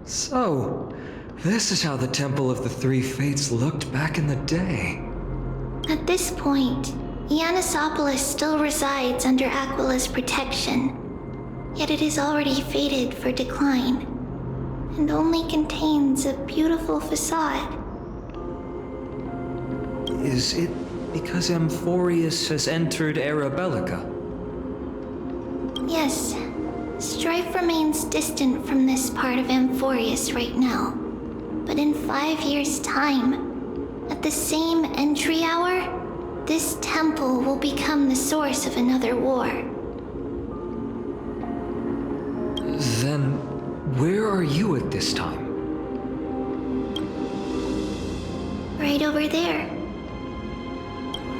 So, this is how the Temple of the Three Fates looked back in the day. At this point, Ianisopolis still resides under Aquila's protection, yet it is already fated for decline, and only contains a beautiful facade. Is it because Amphorius has entered Era Bellica? Yes, strife remains distant from this part of Amphorius right now, but in 5 years' time, at the same entry hour, this temple will become the source of another war. Then, where are you at this time? Right over there.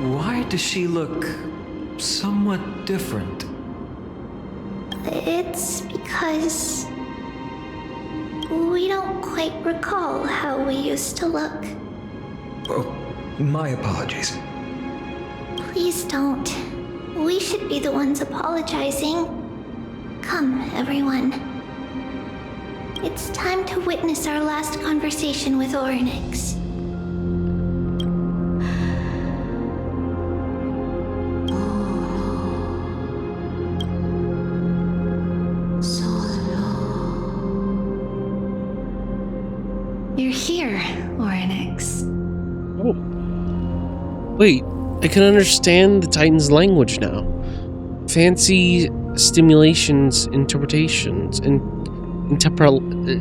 Why does she look somewhat different? It's because we don't quite recall how we used to look. Oh, my apologies. Please don't. We should be the ones apologizing. Come, everyone. It's time to witness our last conversation with Orynyx. You're here, Orynyx. Oh. Wait, I can understand the Titan's language now. Fancy stimulations, interpretations, and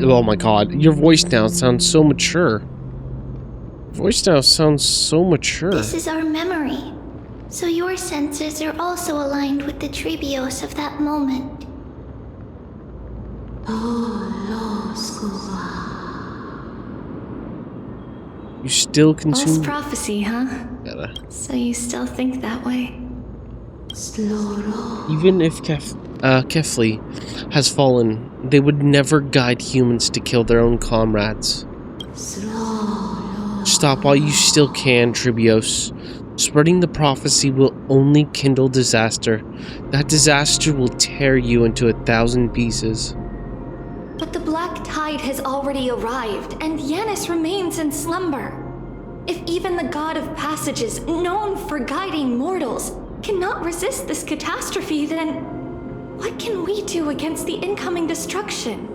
oh my god, your voice now sounds so mature. This is our memory, so your senses are also aligned with the Tribios of that moment. You still consume... Lost prophecy, huh? So you still think that way? Even if Kefli has fallen, they would never guide humans to kill their own comrades. Stop while you still can, Tribios. Spreading the prophecy will only kindle disaster. That disaster will tear you into 1,000 pieces. But the black tide has already arrived, and Yanis remains in slumber. If even the god of passages, known for guiding mortals, cannot resist this catastrophe, then what can we do against the incoming destruction?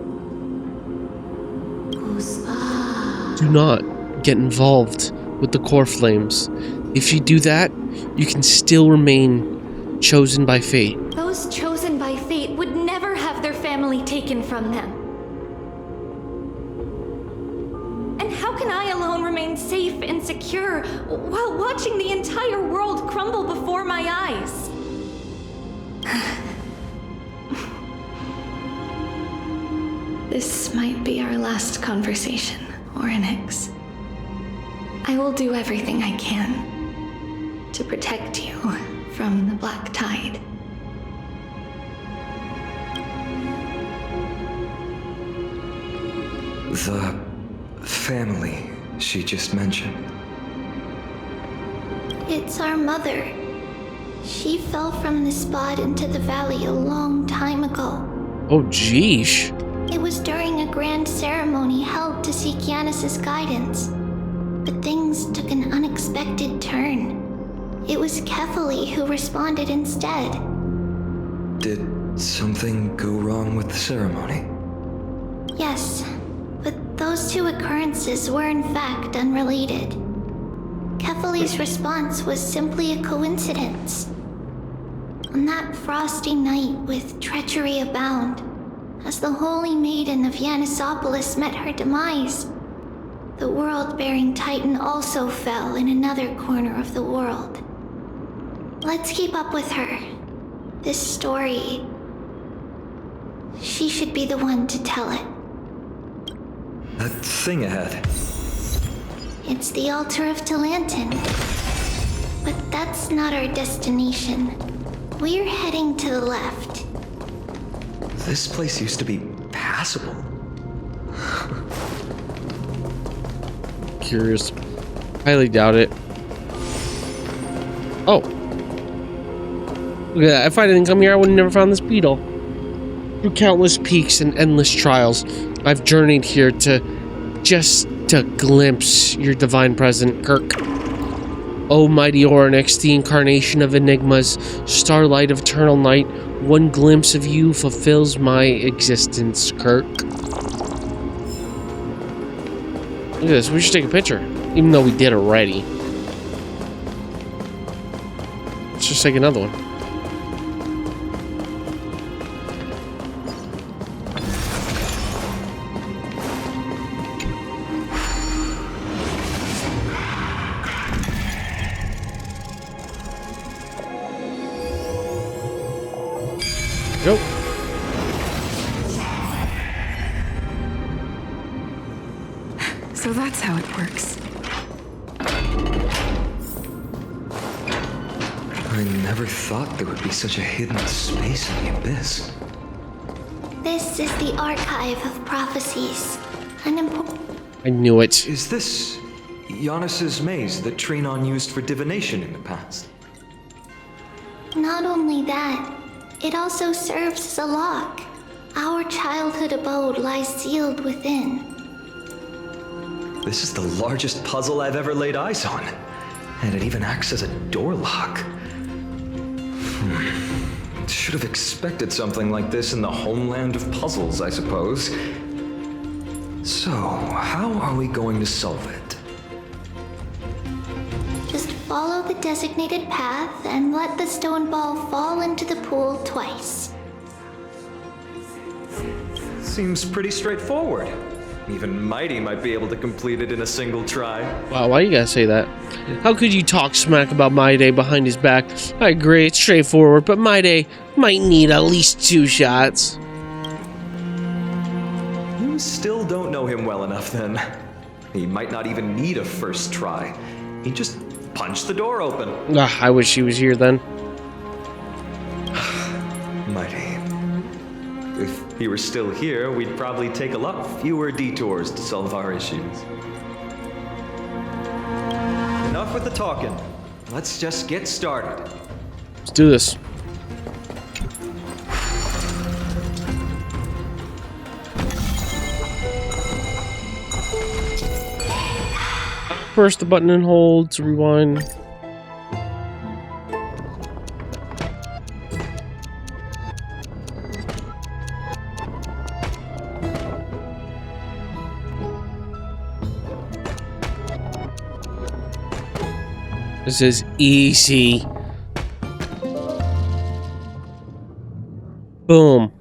Do not get involved with the core flames. If you do that, you can still remain chosen by fate. Those chosen by fate would never have their family taken from them. And how can I alone remain safe and secure while watching the entire world crumble before my eyes? This might be our last conversation, Orynyx. I will do everything I can to protect you from the black tide. The family she just mentioned. It's our mother. She fell from the spot into the valley a long time ago. Oh, jeesh. It was during a grand ceremony held to seek Yanis's guidance. But things took an unexpected turn. It was Kefli who responded instead. Did something go wrong with the ceremony? Yes, but those two occurrences were in fact unrelated. Kefali's response was simply a coincidence. On that frosty night with treachery abound, as the holy maiden of Ianisopolis met her demise, the world-bearing titan also fell in another corner of the world. Let's keep up with her. This story, she should be the one to tell it. That thing ahead. It's the altar of Talantin. But that's not our destination. We're heading to the left. This place used to be passable. Curious. Highly doubt it. Oh. Look at that. If I didn't come here, I would have never found this beetle. Through countless peaks and endless trials, I've journeyed here just to glimpse your divine presence, Kirk. O mighty Oryx, the incarnation of enigmas, starlight of eternal night, one glimpse of you fulfills my existence, Kirk. Look at this, we should take a picture, even though we did already. Let's just take another one. Nope. So that's how it works. I never thought there would be such a hidden space in the abyss. This is the archive of prophecies. An important. I knew it. Is this Giannis's maze that Trinon used for divination in the past? Not only that, it also serves as a lock. Our childhood abode lies sealed within. This is the largest puzzle I've ever laid eyes on. And it even acts as a door lock. Should have expected something like this in the homeland of puzzles, I suppose. So, how are we going to solve it? Just follow the designated path and let the stone ball fall into the pool twice. Seems pretty straightforward. Even Mighty might be able to complete it in a single try. Wow, why you gotta say that? How could you talk smack about My Day behind his back? I agree, it's straightforward, but My Day might need at least 2 shots. You still don't know him well enough then. He might not even need a first try. He just punched the door open. Ugh, I wish he was here then. Mighty. If he were still here, we'd probably take a lot fewer detours to solve our issues. Enough with the talking. Let's just get started. Let's do this. Press the button and hold to rewind. This is easy. Boom.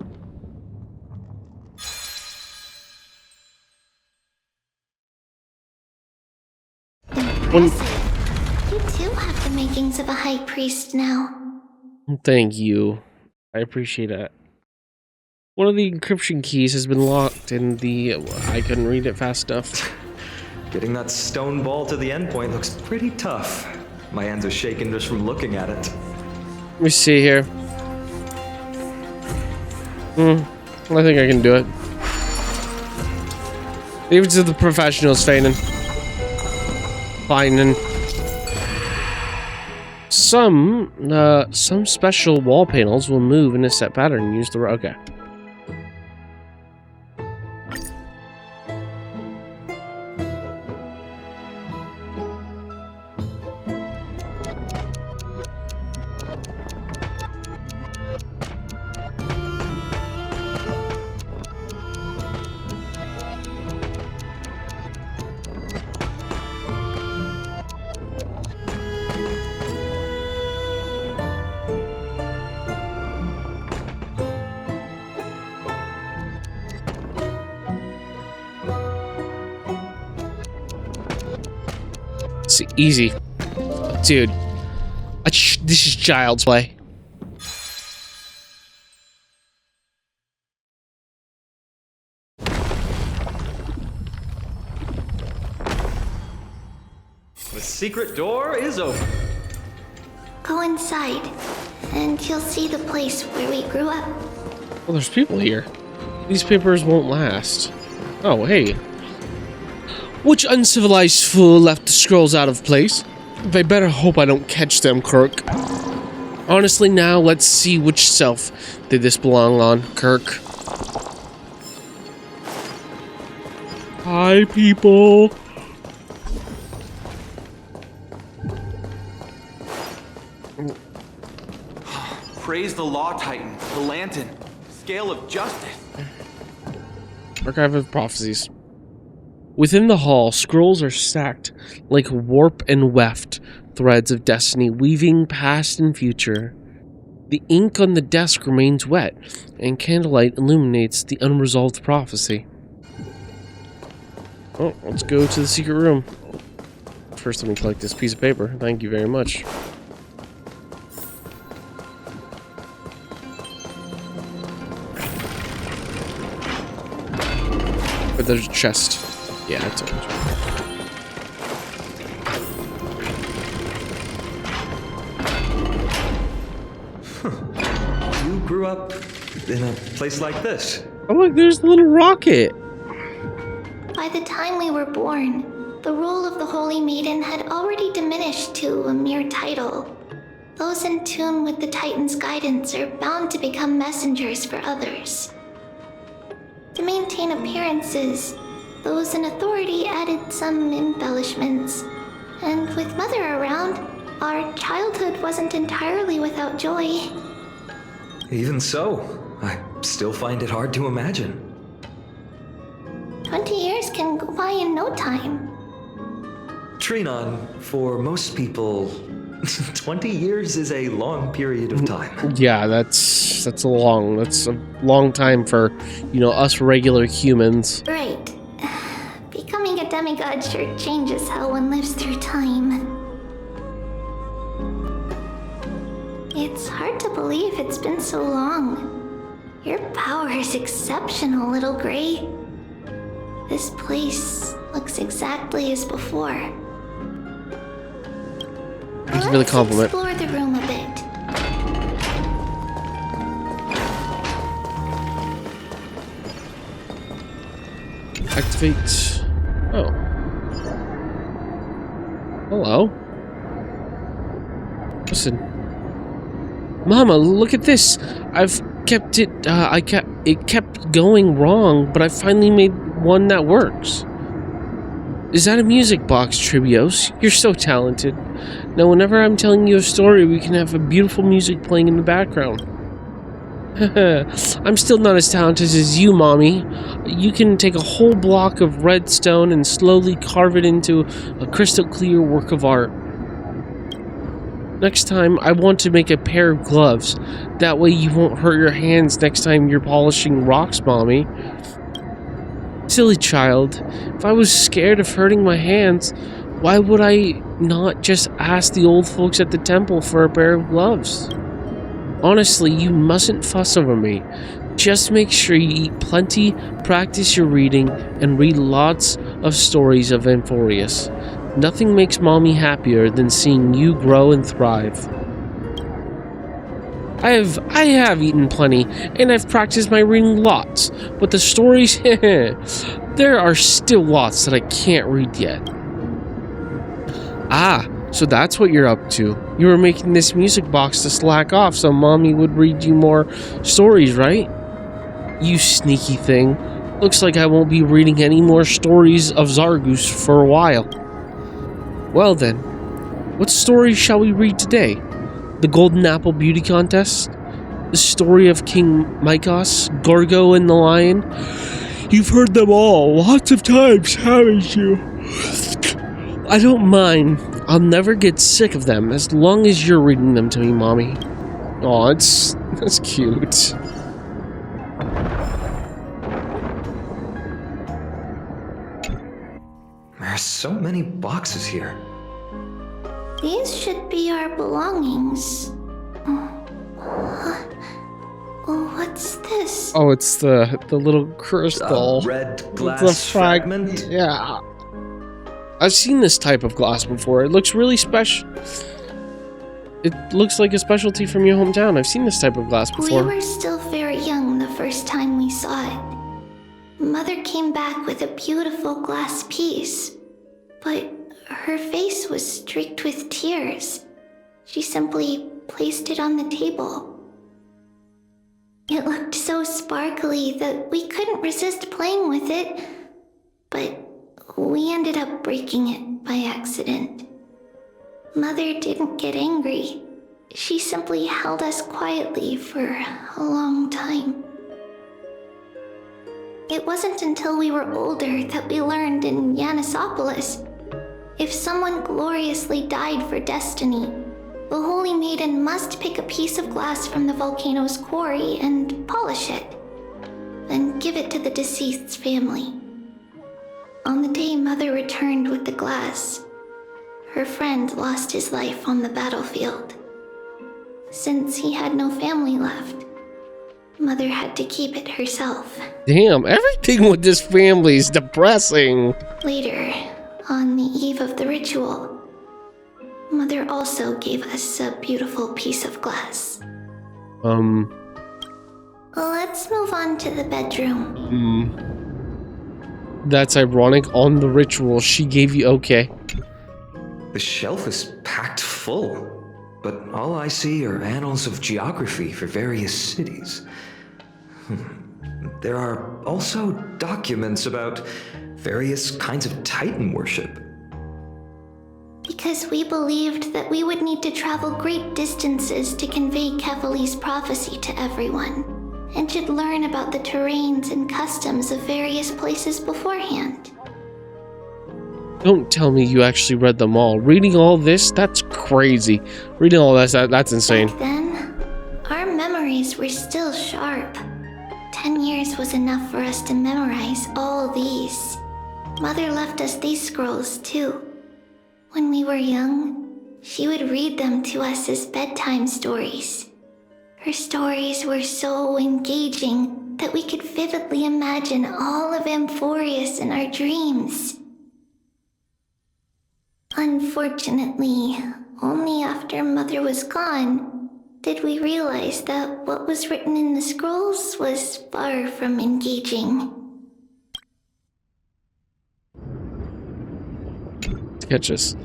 Impressive. You too have the makings of a high priest now. Thank you. I appreciate that. One of the encryption keys has been locked and I couldn't read it fast enough. Getting that stone ball to the endpoint looks pretty tough. My hands are shaking just from looking at it. Let me see here. I think I can do it. Leave it to the professionals, Fanon. Fine. Some special wall panels will move in a set pattern and use the okay. It's easy. Dude. This is child's play. The secret door is open. Go inside, and you'll see the place where we grew up. Well, there's people here. These papers won't last. Oh, hey. Which uncivilized fool left the scrolls out of place? They better hope I don't catch them, Kirk. Honestly, now let's see which self did this belong on, Kirk. Hi, people. Praise the Law Titan, the Lantern, scale of justice. Archive of Prophecies. Within the hall, scrolls are stacked like warp and weft threads of destiny weaving past and future. The ink on the desk remains wet, and candlelight illuminates the unresolved prophecy. Oh, let's go to the secret room. First, let me collect this piece of paper. Thank you very much. But there's a chest. Yeah, it's open. You grew up in a place like this. Oh, look, there's the little rocket. By the time we were born, the role of the Holy Maiden had already diminished to a mere title. Those in tune with the Titan's guidance are bound to become messengers for others. To maintain appearances, those in authority added some embellishments. And with Mother around, our childhood wasn't entirely without joy. Even so, I still find it hard to imagine. 20 years can go by in no time. Trinon, for most people, 20 years is a long period of time. Yeah, that's a long time for, us regular humans. Right. Becoming a demigod sure changes how one lives through time. It's hard to believe it's been so long. Your power is exceptional, Little Gray. This place looks exactly as before. Thanks for the compliment. Let's explore the room a bit. Activate. Oh. Hello. Listen. Mama, look at this. I've kept it, it kept going wrong, but I finally made one that works. Is that a music box, Tribios? You're so talented. Now, whenever I'm telling you a story, we can have a beautiful music playing in the background. I'm still not as talented as you, Mommy. You can take a whole block of redstone and slowly carve it into a crystal clear work of art. Next time, I want to make a pair of gloves. That way you won't hurt your hands next time you're polishing rocks, Mommy. Silly child. If I was scared of hurting my hands, why would I not just ask the old folks at the temple for a pair of gloves? Honestly, you mustn't fuss over me. Just make sure you eat plenty, practice your reading, and read lots of stories of Amphorius. Nothing makes Mommy happier than seeing you grow and thrive. I have eaten plenty, and I've practiced my reading lots, but the stories, there are still lots that I can't read yet. Ah, so that's what you're up to. You were making this music box to slack off so Mommy would read you more stories, right? You sneaky thing. Looks like I won't be reading any more stories of Zargus for a while. Well then, what story shall we read today? The Golden Apple Beauty Contest? The story of King Mycos, Gorgo, and the Lion? You've heard them all lots of times, haven't you? I don't mind. I'll never get sick of them as long as you're reading them to me, Mommy. Aw, that's cute. There are so many boxes here. These should be our belongings. What's this? Oh, it's the little crystal. A red It's glass fragment? Yeah. I've seen this type of glass before. It looks really special. It looks like a specialty from your hometown. I've seen this type of glass before. We were still very young the first time we saw it. Mother came back with a beautiful glass piece, but her face was streaked with tears. She simply placed it on the table. It looked so sparkly that we couldn't resist playing with it, but we ended up breaking it by accident. Mother didn't get angry. She simply held us quietly for a long time. It wasn't until we were older that we learned in Yanisopolis, if someone gloriously died for destiny, the Holy Maiden must pick a piece of glass from the volcano's quarry and polish it, then give it to the deceased's family. On the day Mother returned with the glass, her friend lost his life on the battlefield. Since he had no family left, Mother had to keep it herself. Damn, everything with this family is depressing. Later, on the eve of the ritual, Mother also gave us a beautiful piece of glass. Let's move on to the bedroom. That's ironic. On the ritual, she gave you okay. The shelf is packed full, but all I see are annals of geography for various cities. There are also documents about various kinds of Titan worship. Because we believed that we would need to travel great distances to convey Kefali's prophecy to everyone, and should learn about the terrains and customs of various places beforehand. Don't tell me you actually read them all. Reading all this? That's crazy. Reading all this, that's insane. Back then, our memories were still sharp. 10 years was enough for us to memorize all these. Mother left us these scrolls too. When we were young, she would read them to us as bedtime stories. Her stories were so engaging that we could vividly imagine all of Amphorius in our dreams. Unfortunately, only after Mother was gone did we realize that what was written in the scrolls was far from engaging. Catch us.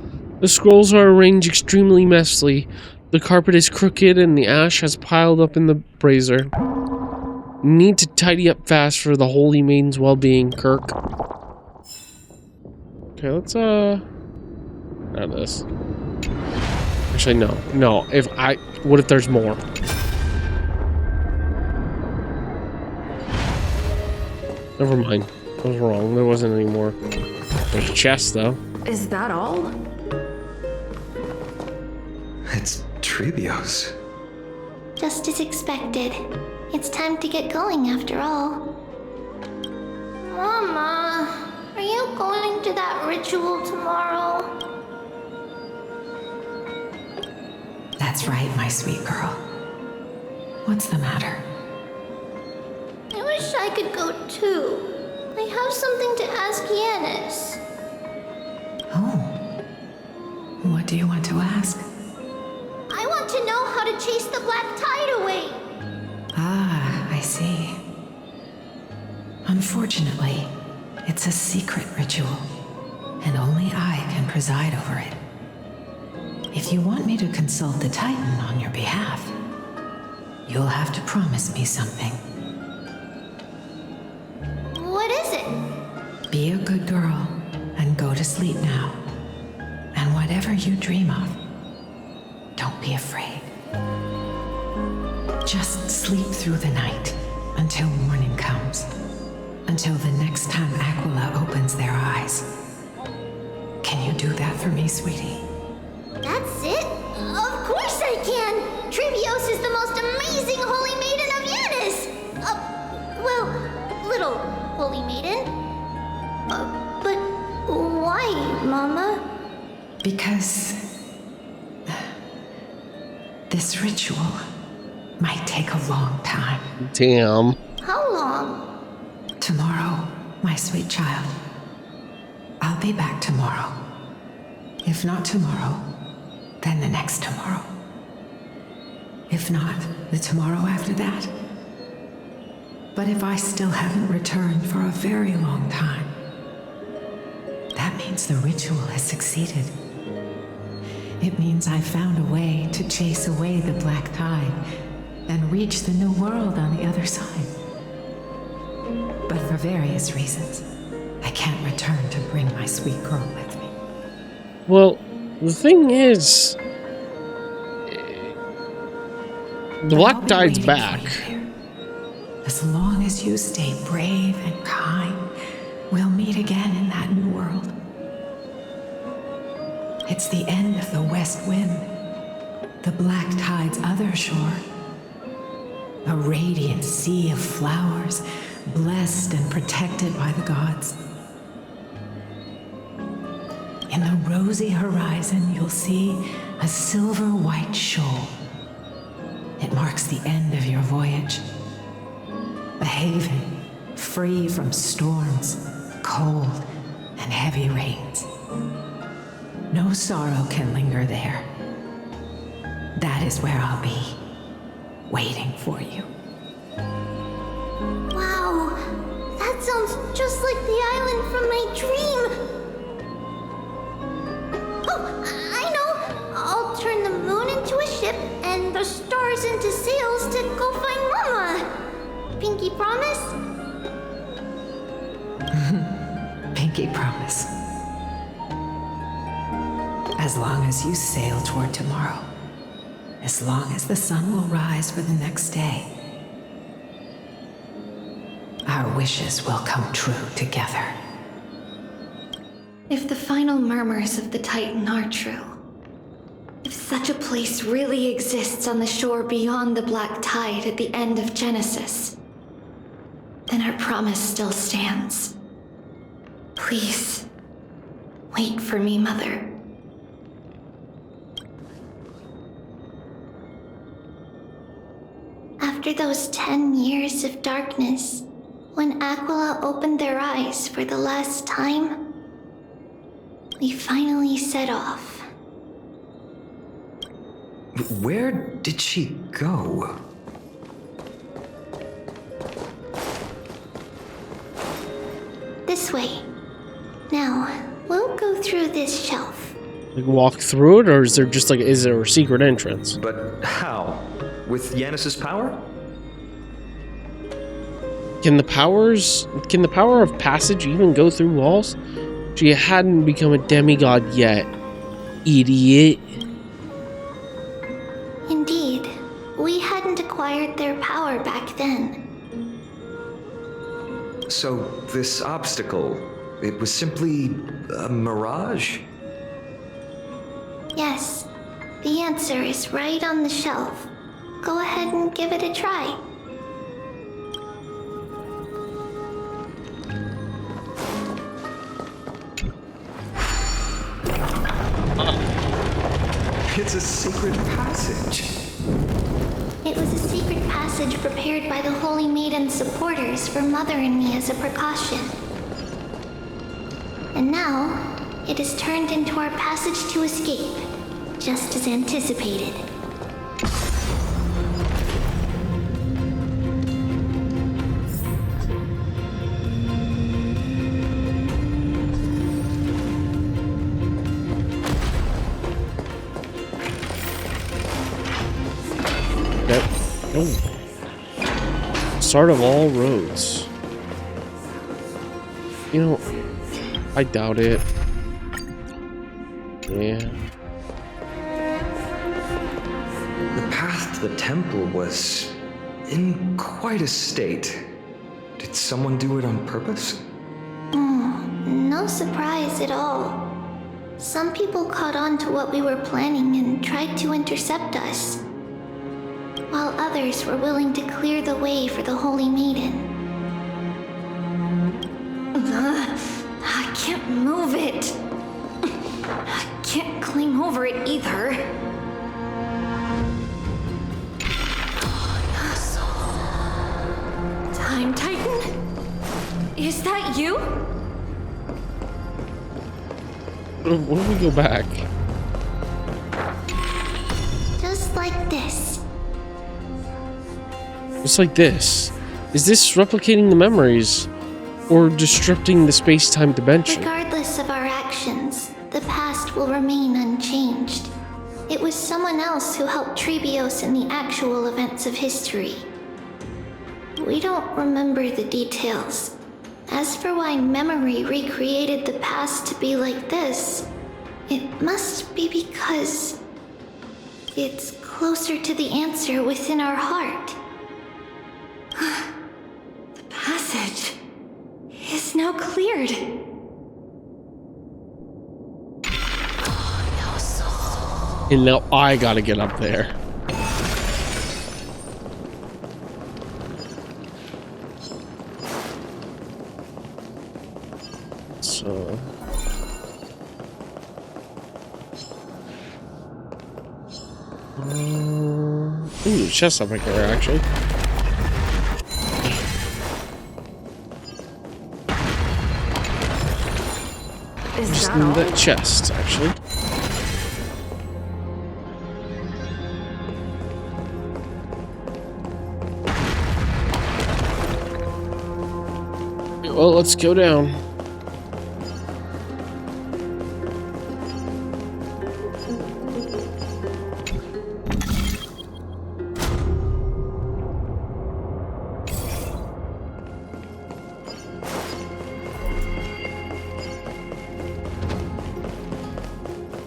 The scrolls are arranged extremely messily. The carpet is crooked and the ash has piled up in the brazier. Need to tidy up fast for the Holy Maiden's well-being, Kirk. Okay, let's add this. Actually, no. What if there's more? Never mind. I was wrong. There wasn't any more. There's a chest, though. Is that all? It's Tribios. Just as expected. It's time to get going after all. Mama, are you going to that ritual tomorrow? That's right, my sweet girl. What's the matter? I wish I could go too. I have something to ask Yanis. Oh. What do you want to ask? I want to know how to chase the black tide away. Ah, I see. Unfortunately, it's a secret ritual, and only I can preside over it. If you want me to consult the Titan on your behalf, you'll have to promise me something. What is it? Be a good girl and go to sleep now. And whatever you dream of, don't be afraid. Just sleep through the night until morning comes. Until the next time Aquila opens their eyes. Can you do that for me, sweetie? That's it? Of course I can! Tribios is the most amazing Holy Maiden of Yanis! Little Holy Maiden? But why, Mama? Because this ritual might take a long time. Damn. How long? Tomorrow, my sweet child. I'll be back tomorrow. If not tomorrow, then the next tomorrow. If not, the tomorrow after that. But if I still haven't returned for a very long time, that means the ritual has succeeded. It means I found a way to chase away the black tide and reach the new world on the other side. But for various reasons, I I can't return to bring my sweet girl with me. Well, the thing is, the But I'll Black be Tide's waiting back. for you there. As long as you stay brave and kind, we'll meet again in that new world. It's the end of the West Wind, the Black Tide's other shore. A radiant sea of flowers, blessed and protected by the gods. In the rosy horizon, you'll see a silver-white shoal. It marks the end of your voyage. A haven free from storms, cold, and heavy rains. No sorrow can linger there. That is where I'll be, waiting for you. Wow, that sounds just like the island from my dream. Oh, I know. I'll turn the moon into a ship and the stars into sails to go find Mama. Pinky promise? Pinky promise. As long as you sail toward tomorrow, as long as the sun will rise for the next day, our wishes will come true together. If the final murmurs of the Titan are true, if such a place really exists on the shore beyond the Black Tide at the end of Genesis, then our promise still stands. Please, wait for me, Mother. After those 10 years of darkness, when Aquila opened their eyes for the last time, we finally set off. Where did she go? This way. Now, we'll go through this shelf. Like walk through it, or is there just like, is there a secret entrance? But how? With Yanis's power? Can the power of passage even go through walls? She hadn't become a demigod yet. Idiot. Indeed, we hadn't acquired their power back then. So, this obstacle, it was simply a mirage? Yes, the answer is right on the shelf. Go ahead and give it a try. It's a secret passage. It was a secret passage prepared by the Holy Maiden's supporters for Mother and me as a precaution. And now, it is turned into our passage to escape, just as anticipated. Start of all roads. You know, I doubt it. Yeah. The path to the temple was in quite a state. Did someone do it on purpose? No surprise at all. Some people caught on to what we were planning and tried to intercept us, while others were willing to clear the way for the Holy Maiden. I can't move it. I can't climb over it either. Time Titan? Is that you? What if we go back? Just like this. Just like this. Is this replicating the memories? Or disrupting the space-time dimension? Regardless of our actions, the past will remain unchanged. It was someone else who helped Tribios in the actual events of history. We don't remember the details, As for why memory recreated the past to be like this, it must be because it's closer to the answer within our heart. The passage is now cleared. And now I gotta get up there. So... ooh, chest up right there, actually. Is Just that in all? the chest, actually. Well, let's go down.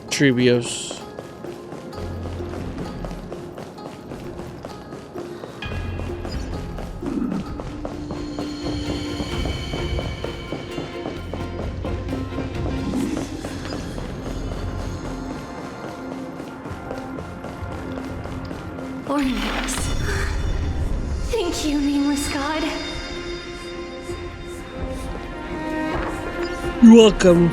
Tribios. Ornaments. Thank you, nameless god. You're welcome.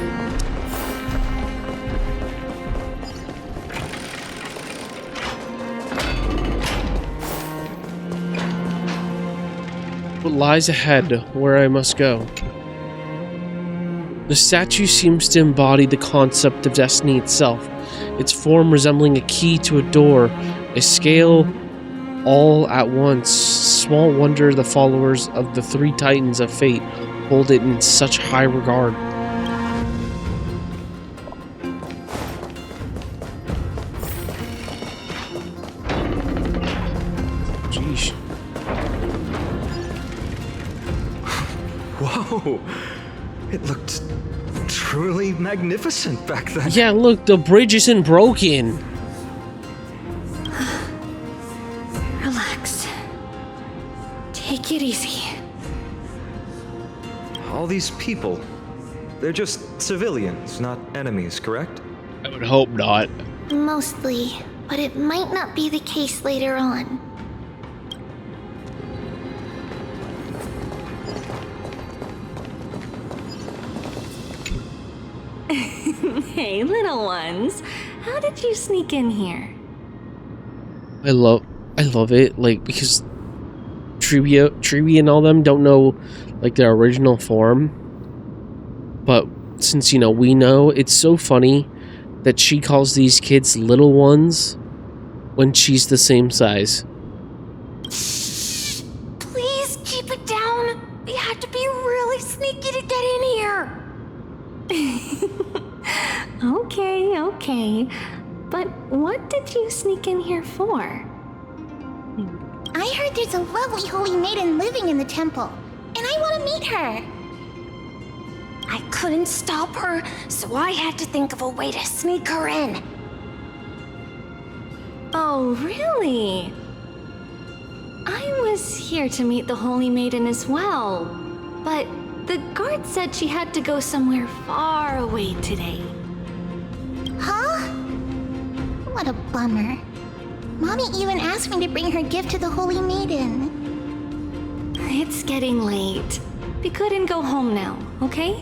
What lies ahead, where I must go? The statue seems to embody the concept of destiny itself, its form resembling a key to a door, a scale all at once. Small wonder the followers of the three titans of fate hold it in such high regard. Jeez. Whoa! It looked truly magnificent back then. Yeah, look, the bridge isn't broken. Relax. Take it easy. All these people, they're just civilians, not enemies, correct? I would hope not. Mostly, but it might not be the case later on. Hey, little ones. How did you sneak in here? I love it, like, because Tribi and all them don't know, like, their original form. But since, you know, we know, it's so funny that she calls these kids little ones when she's the same size. Shh! Please keep it down. We have to be really sneaky to get in here. Okay. But what did you sneak in here for? I heard there's a lovely holy maiden living in the temple, and I want to meet her. I couldn't stop her, so I had to think of a way to sneak her in. Oh, really? I was here to meet the Holy Maiden as well, but the guard said she had to go somewhere far away today. Huh? What a bummer. Mommy even asked me to bring her gift to the holy maiden. It's getting late. We couldn't go home now, okay?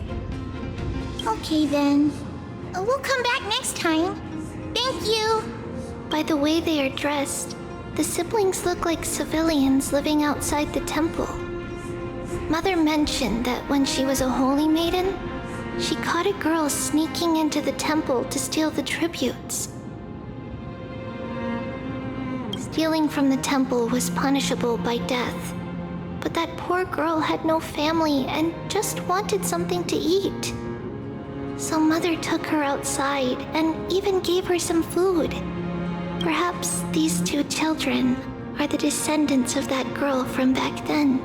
Okay then. We'll come back next time. Thank you. By the way they are dressed, the siblings look like civilians living outside the temple. Mother mentioned that when she was a holy maiden, she caught a girl sneaking into the temple to steal the tributes. Stealing from the temple was punishable by death, but that poor girl had no family and just wanted something to eat. So Mother took her outside and even gave her some food. Perhaps these two children are the descendants of that girl from back then.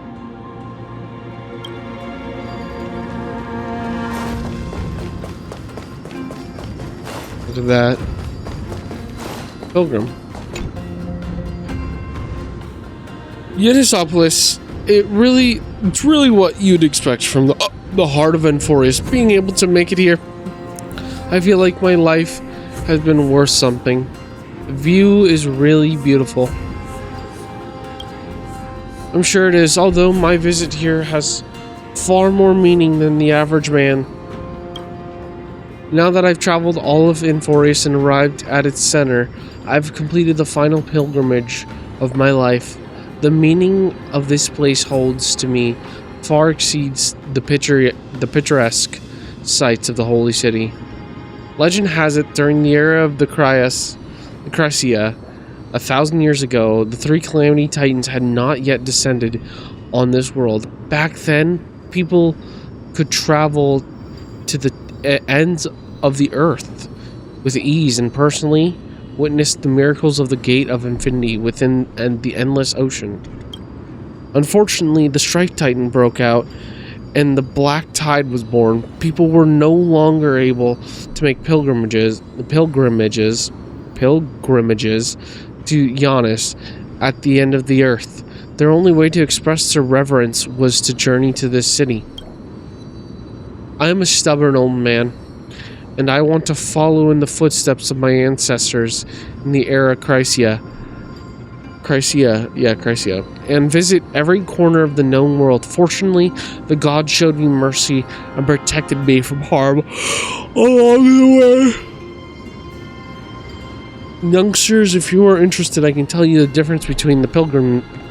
Look at that. Pilgrim. Yenisopolis, it's really what you'd expect from the heart of Enforius. Being able to make it here, I feel like my life has been worth something. The view is really beautiful. I'm sure it is, although my visit here has far more meaning than the average man. Now that I've traveled all of Enforius and arrived at its center, I've completed the final pilgrimage of my life. The meaning of this place holds to me far exceeds the picturesque sights of the holy city. Legend has it, during the era of the Chrysia, 1,000 years ago, the three Calamity Titans had not yet descended on this world. Back then, people could travel to the ends of the earth with ease and personally witnessed the miracles of the Gate of Infinity within the endless ocean. Unfortunately, the Strike Titan broke out and the Black Tide was born. People were no longer able to make pilgrimages to Giannis at the end of the earth. Their only way to express their reverence was to journey to this city. I am a stubborn old man, and I want to follow in the footsteps of my ancestors in the era Chrysia, and visit every corner of the known world. Fortunately, the gods showed me mercy and protected me from harm along the way. Youngsters, if you are interested, I can tell you the difference between the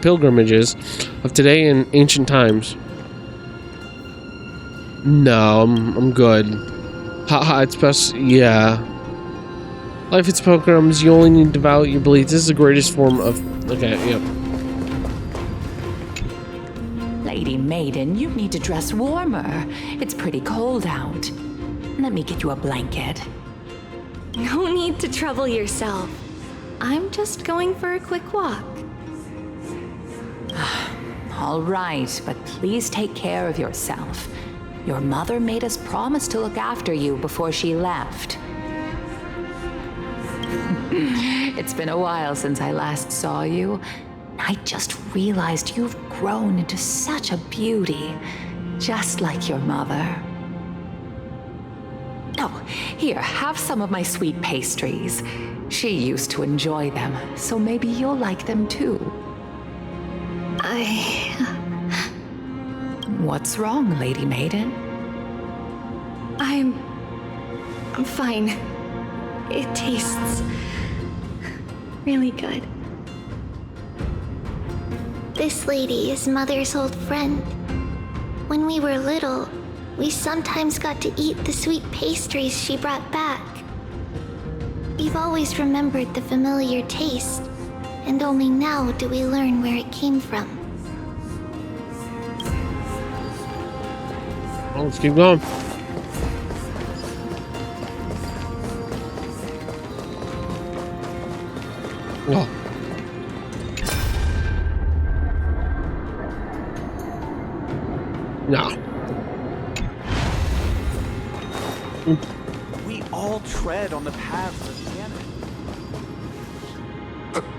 pilgrimages of today and ancient times. No, I'm good. Haha, it's best, yeah. Life is pilgrims, you only need to devote your beliefs. This is the greatest form of... Okay, yep. Lady Maiden, you need to dress warmer. It's pretty cold out. Let me get you a blanket. No need to trouble yourself. I'm just going for a quick walk. All right, but please take care of yourself. Your mother made us promise to look after you before she left. It's been a while since I last saw you. I just realized you've grown into such a beauty, just like your mother. Oh, here, have some of my sweet pastries. She used to enjoy them, so maybe you'll like them too. What's wrong, Lady Maiden? I'm fine. It tastes really good. This lady is Mother's old friend. When we were little, we sometimes got to eat the sweet pastries she brought back. We've always remembered the familiar taste, and only now do we learn where it came from. Well, let's keep going. Oh. No. We all tread on the paths of Yanis.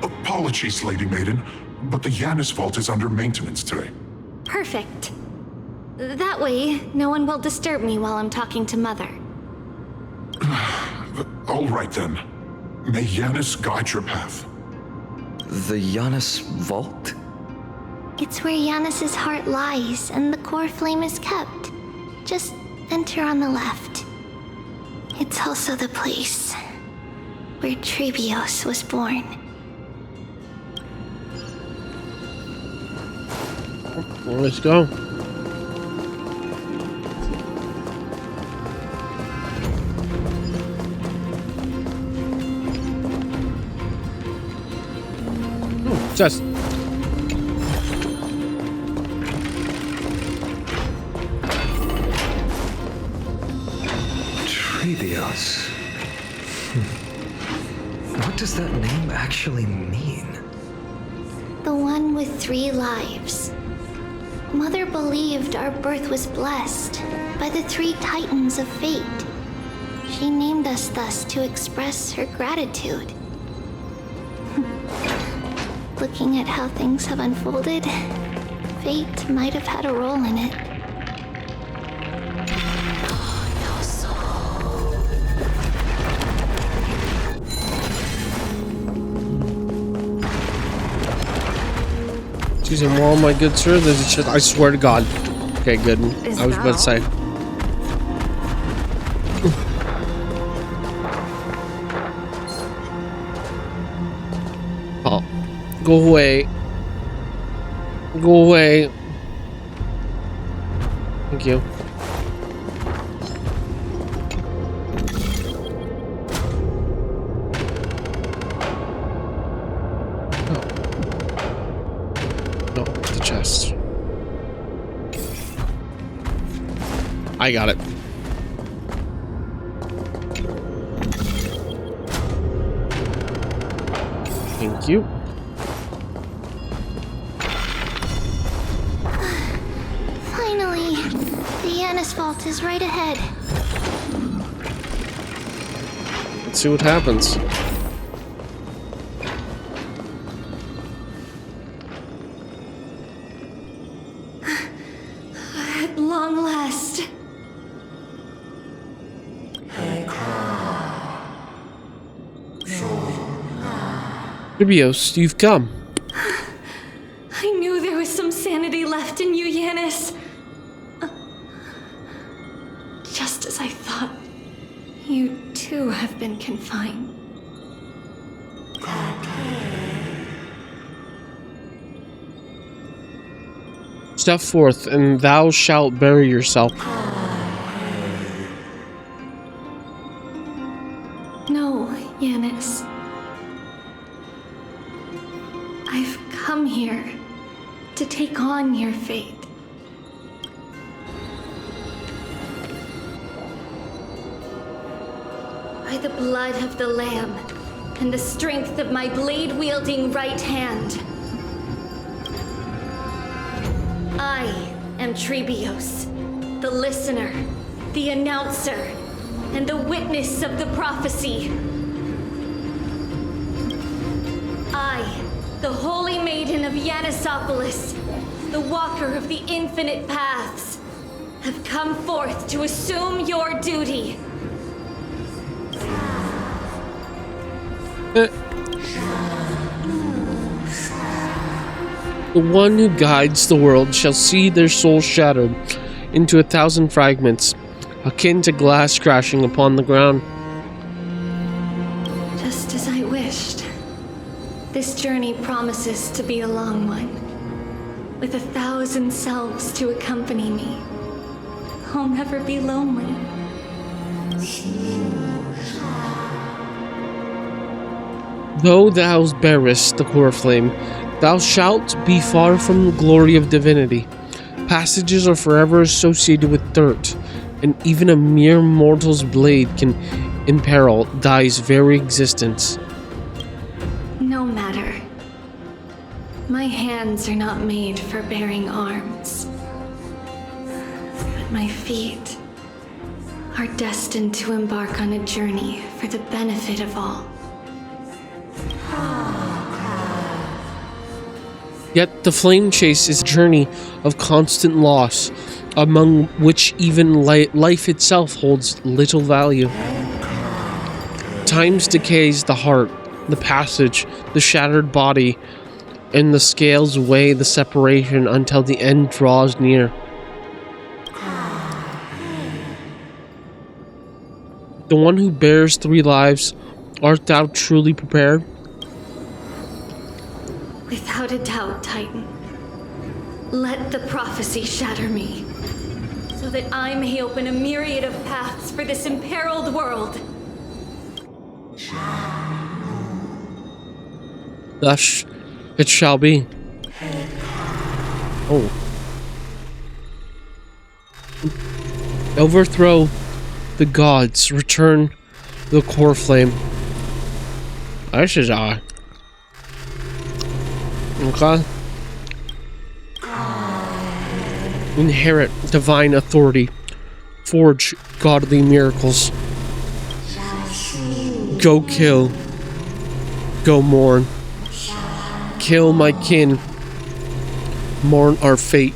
Apologies, Lady Maiden, but the Yanis vault is under maintenance today. Perfect. That way, no one will disturb me while I'm talking to Mother. All right then. May Yanis guide your path. The Giannis Vault? It's where Yanis's heart lies and the core flame is kept. Just enter on the left. It's also the place where Tribios was born. Well, let's go. Just Tribios. What does that name actually mean? The one with 3 lives. Mother believed our birth was blessed by the 3 titans of fate. She named us thus to express her gratitude. Looking at how things have unfolded, fate might have had a role in it. Excuse me, well, my good sir, this is just, I swear to God. Okay, good. I was about to say. Oh. Go away. Go away. Thank you. No, the chest. I got it. Thank you. Finally, the Yanis vault is right ahead. Let's see what happens. At long last. Tribios, you've come. I knew there was some sanity left in you, Yanis. Just as I thought, you too have been confined. Step forth, and thou shalt bury yourself. No, Yanis. I've come here to take on your fate. By the blood of the Lamb and the strength of my blade-wielding right hand, I am Tribios, the listener, the announcer, and the witness of the prophecy. I, the Holy Maiden of Yanisopolis, the Walker of the Infinite Paths, have come forth to assume your duty. The one who guides the world shall see their souls shattered into 1,000 fragments, akin to glass crashing upon the ground. Just as I wished. This journey promises to be a long one, with 1,000 selves to accompany me. I'll never be lonely. Though thou bearest the core flame, thou shalt be far from the glory of divinity. Passages are forever associated with dirt, and even a mere mortal's blade can imperil thy's very existence. No matter. My hands are not made for bearing arms. But my feet are destined to embark on a journey for the benefit of all. Yet the flame chase is a journey of constant loss, among which even life itself holds little value. Time decays the heart, the passage, the shattered body, and the scales weigh the separation until the end draws near. The one who bears 3 lives, art thou truly prepared? Without a doubt, Titan. Let the prophecy shatter me, so that I may open a myriad of paths for this imperiled world. Thus it shall be. Oh. Overthrow the gods, return the core flame. This is odd. Okay. Inherit divine authority. Forge godly miracles. Go kill. Go mourn. Kill my kin. Mourn our fate.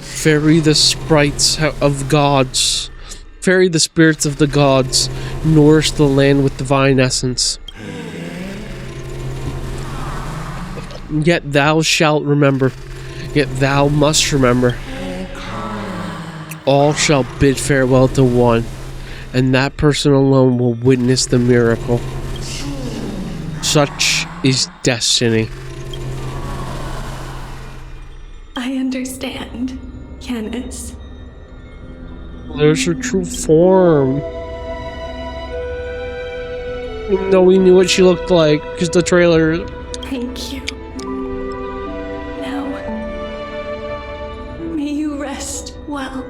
Ferry the sprites of gods. Ferry the spirits of the gods. Nourish the land with divine essence. Yet thou shalt remember. Yet thou must remember. All shall bid farewell to one, and that person alone will witness the miracle. Such is destiny. I understand, Yanis. There's her true form. Even though we knew what she looked like, because the trailer. Thank you. Now, may you rest well.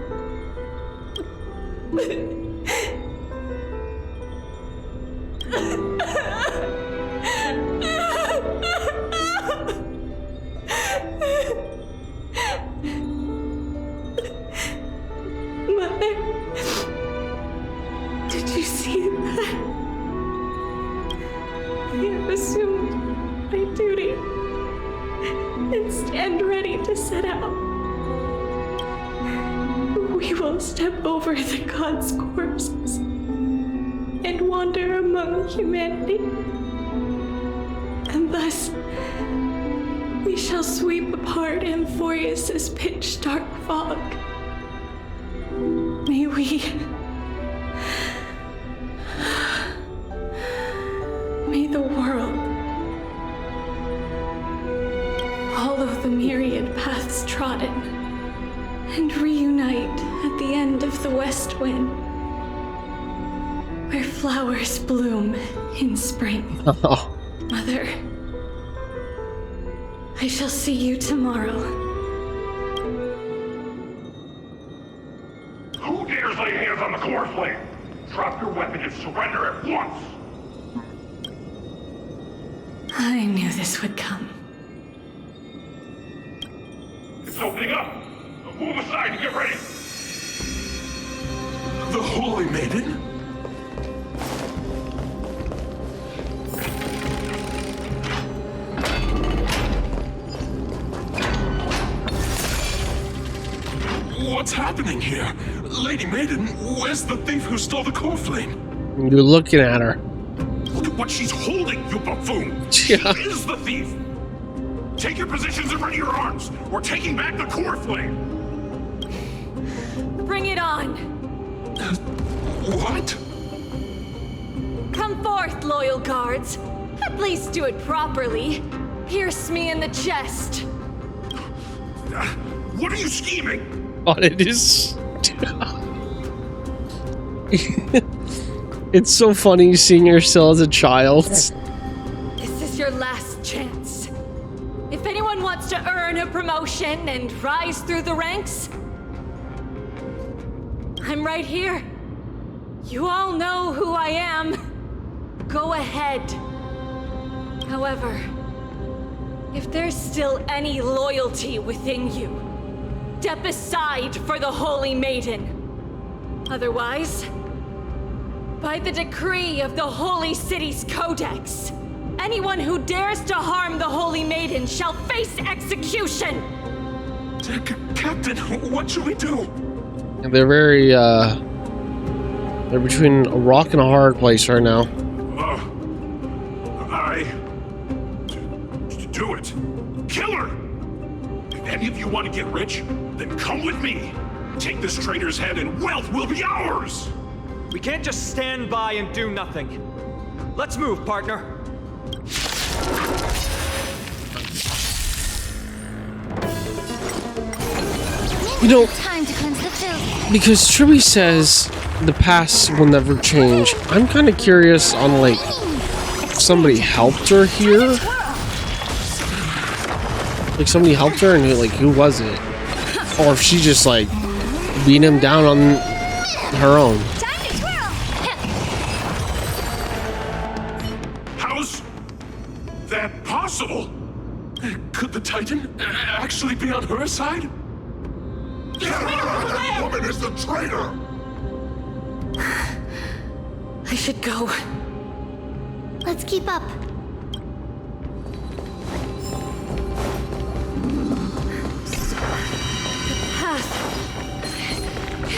Mother, did you see that? I have assumed my duty and stand ready to set out. We will step over the gods' corpses and wander among humanity. And thus, we shall sweep apart Amphorius's pitch-dark fog. May the world follow the myriad paths trodden and reunite at the end of the west wind, where flowers bloom in spring. Mother, I shall see you tomorrow. Who dares lay hands on the core flame? Drop your weapon and surrender at once! I knew this would come. It's opening up! Now move aside and get ready! The Holy Maiden? What's happening here? Lady Maiden, where's the thief who stole the core flame? You're looking at her. Look at what she's holding, you buffoon! Yeah. She is the thief! Take your positions and ready your arms! We're taking back the core flame! Bring it on! What? Come forth, loyal guards. At least do it properly. Pierce me in the chest. What are you scheming? Oh, it is. It's so funny seeing her still as a child. This is your last chance. If anyone wants to earn a promotion and rise through the ranks, I'm right here. You all know who I am. Go ahead. However, if there's still any loyalty within you, step aside for the Holy Maiden. Otherwise, by the decree of the Holy City's Codex, anyone who dares to harm the Holy Maiden shall face execution! Captain, what should we do? They're very, they're between a rock and a hard place right now. Do it. Kill her! If any of you want to get rich, then come with me. Take this traitor's head and wealth will be ours! We can't just stand by and do nothing. Let's move, partner. You know, Time to cleanse the filth. because Triby says the past will never change, I'm kind of curious on, like, if somebody helped her here. Like, somebody helped her and, like, who was it? Or if she just, like, beat him down on her own. Time to twirl. How's that possible? Could the Titan actually be on her side? That woman is the traitor! I should go. Let's keep up. Path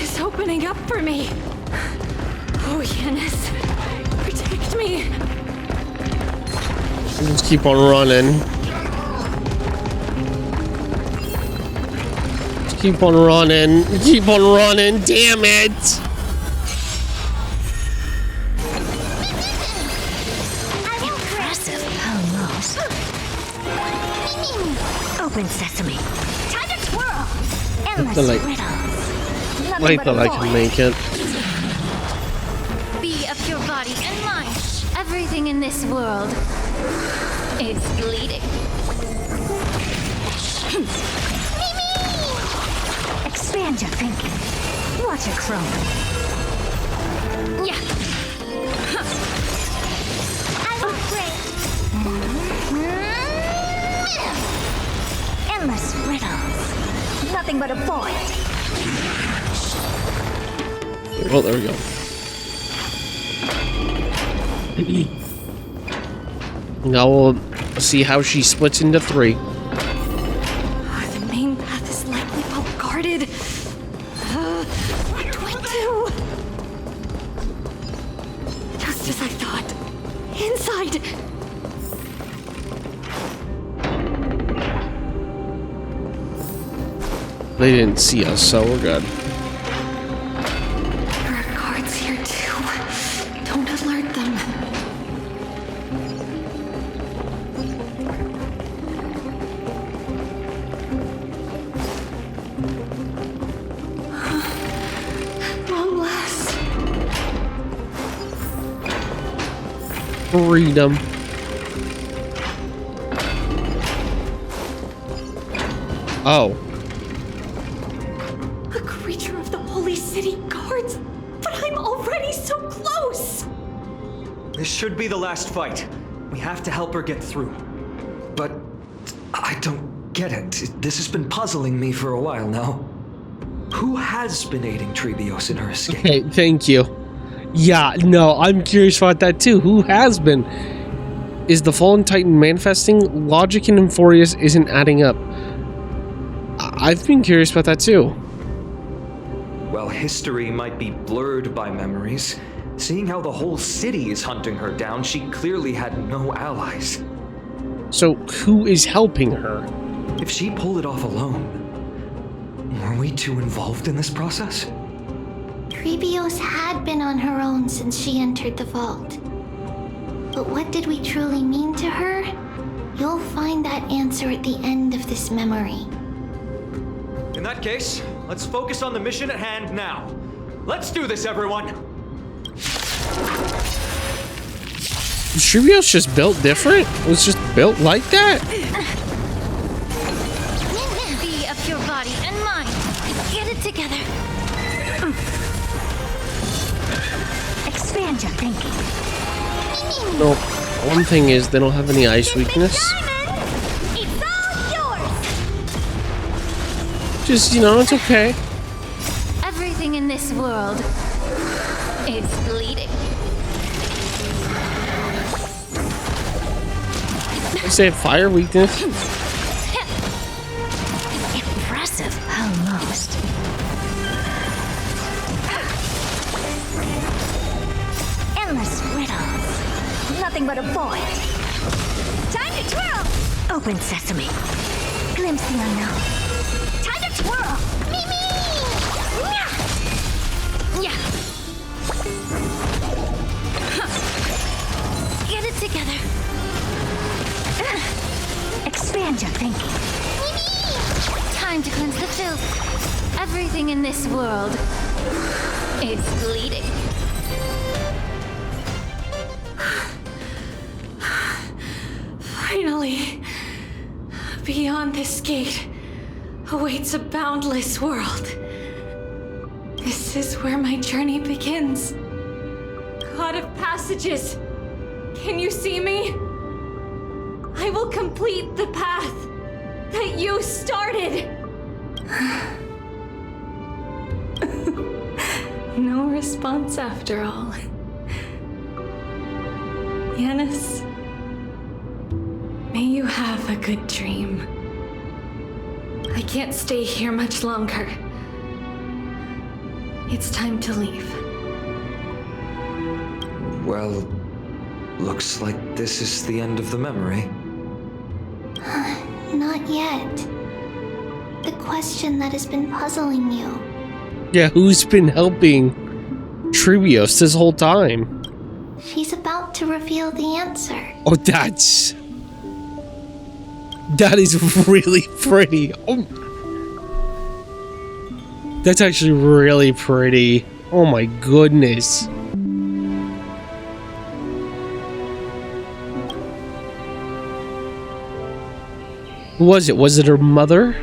is opening up for me. Oh, Yanis, protect me. Just keep on running. Just keep on running. Keep on running. Damn it! Impressive, almost. Open sesame. Time to twirl. Endless riddles. Nothing I but thought a I void. could make it. Be of your body and mind. Everything in this world is bleeding. Expand your thinking. Watch it grow. Yeah. I will break. Endless riddles. Nothing but a void. Well, there we go. Now we'll see how she splits into 3. The main path is likely well guarded. What do I do? Just as I thought. Inside. They didn't see us, so we're good. There are guards here too. Don't alert them. Long last. Freedom. Oh. A creature of the holy city guards. But I'm already so close. This should be the last fight. We have to help her get through. But I don't get it. This has been puzzling me for a while now. Who has been aiding Tribios in her escape? Okay, thank you. Yeah, no, I'm curious about that too. Who has been? Is the Fallen Titan manifesting? Logic in Euphorius isn't adding up. I've been curious about that too. Well, history might be blurred by memories. Seeing how the whole city is hunting her down, she clearly had no allies. So, who is helping her? If she pulled it off alone, were we too involved in this process? Tribios had been on her own since she entered the vault. But what did we truly mean to her? You'll find that answer at the end of this memory. In that case, let's focus on the mission at hand now. Let's do this, everyone! Was Tribios just built different? It was just built like that? Be of your body and mind. Get it together. Expand your thinking. No, one thing is they don't have any ice weakness. It's all yours. Just, you know, it's okay. Everything in this world is bleeding. I say fire weakness. Impressive, almost. Endless riddles. Nothing but a void. Time to twirl! Open sesame. Glimpse the unknown. Time to twirl! Mimi! Yeah! Get it together. Expand your thinking. Time to cleanse the filth. Everything in this world is bleeding. Finally, beyond this gate awaits a boundless world. This is where my journey begins. God of passages, can you see me? I will complete the path that you started. No response after all. Yanis, may you have a good dream. I can't stay here much longer. It's time to leave. Well, looks like this is the end of the memory. Not yet. The question that has been puzzling you. Yeah, who's been helping Tribios this whole time? She's about to reveal the answer. Oh, that is really pretty. Oh, that's actually really pretty. Oh my goodness. Who was it? Was it her mother?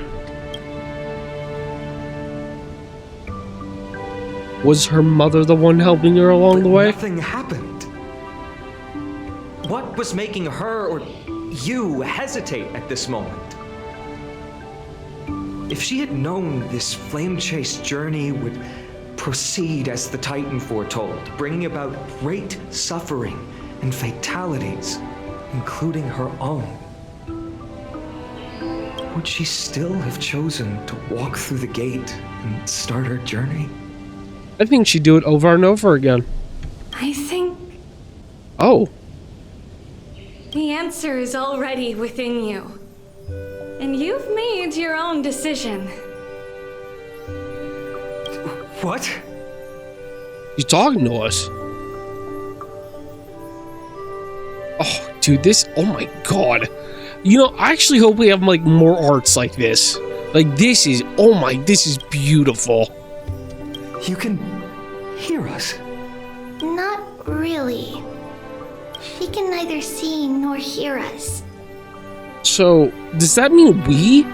Was her mother the one helping her along the way? Nothing happened. What was making her or you hesitate at this moment? If she had known this flame chase journey would proceed as the Titan foretold, bringing about great suffering and fatalities, including her own, would she still have chosen to walk through the gate and start her journey? I think she'd do it over and over again. I think Oh. the answer is already within you. And you've made your own decision. What? She's talking to us. Oh, dude, this... Oh my god. You know, I actually hope we have, like, more arts like this. Like, this is... Oh my... This is beautiful. You can hear us. Not really. She can neither see nor hear us. So, does that mean we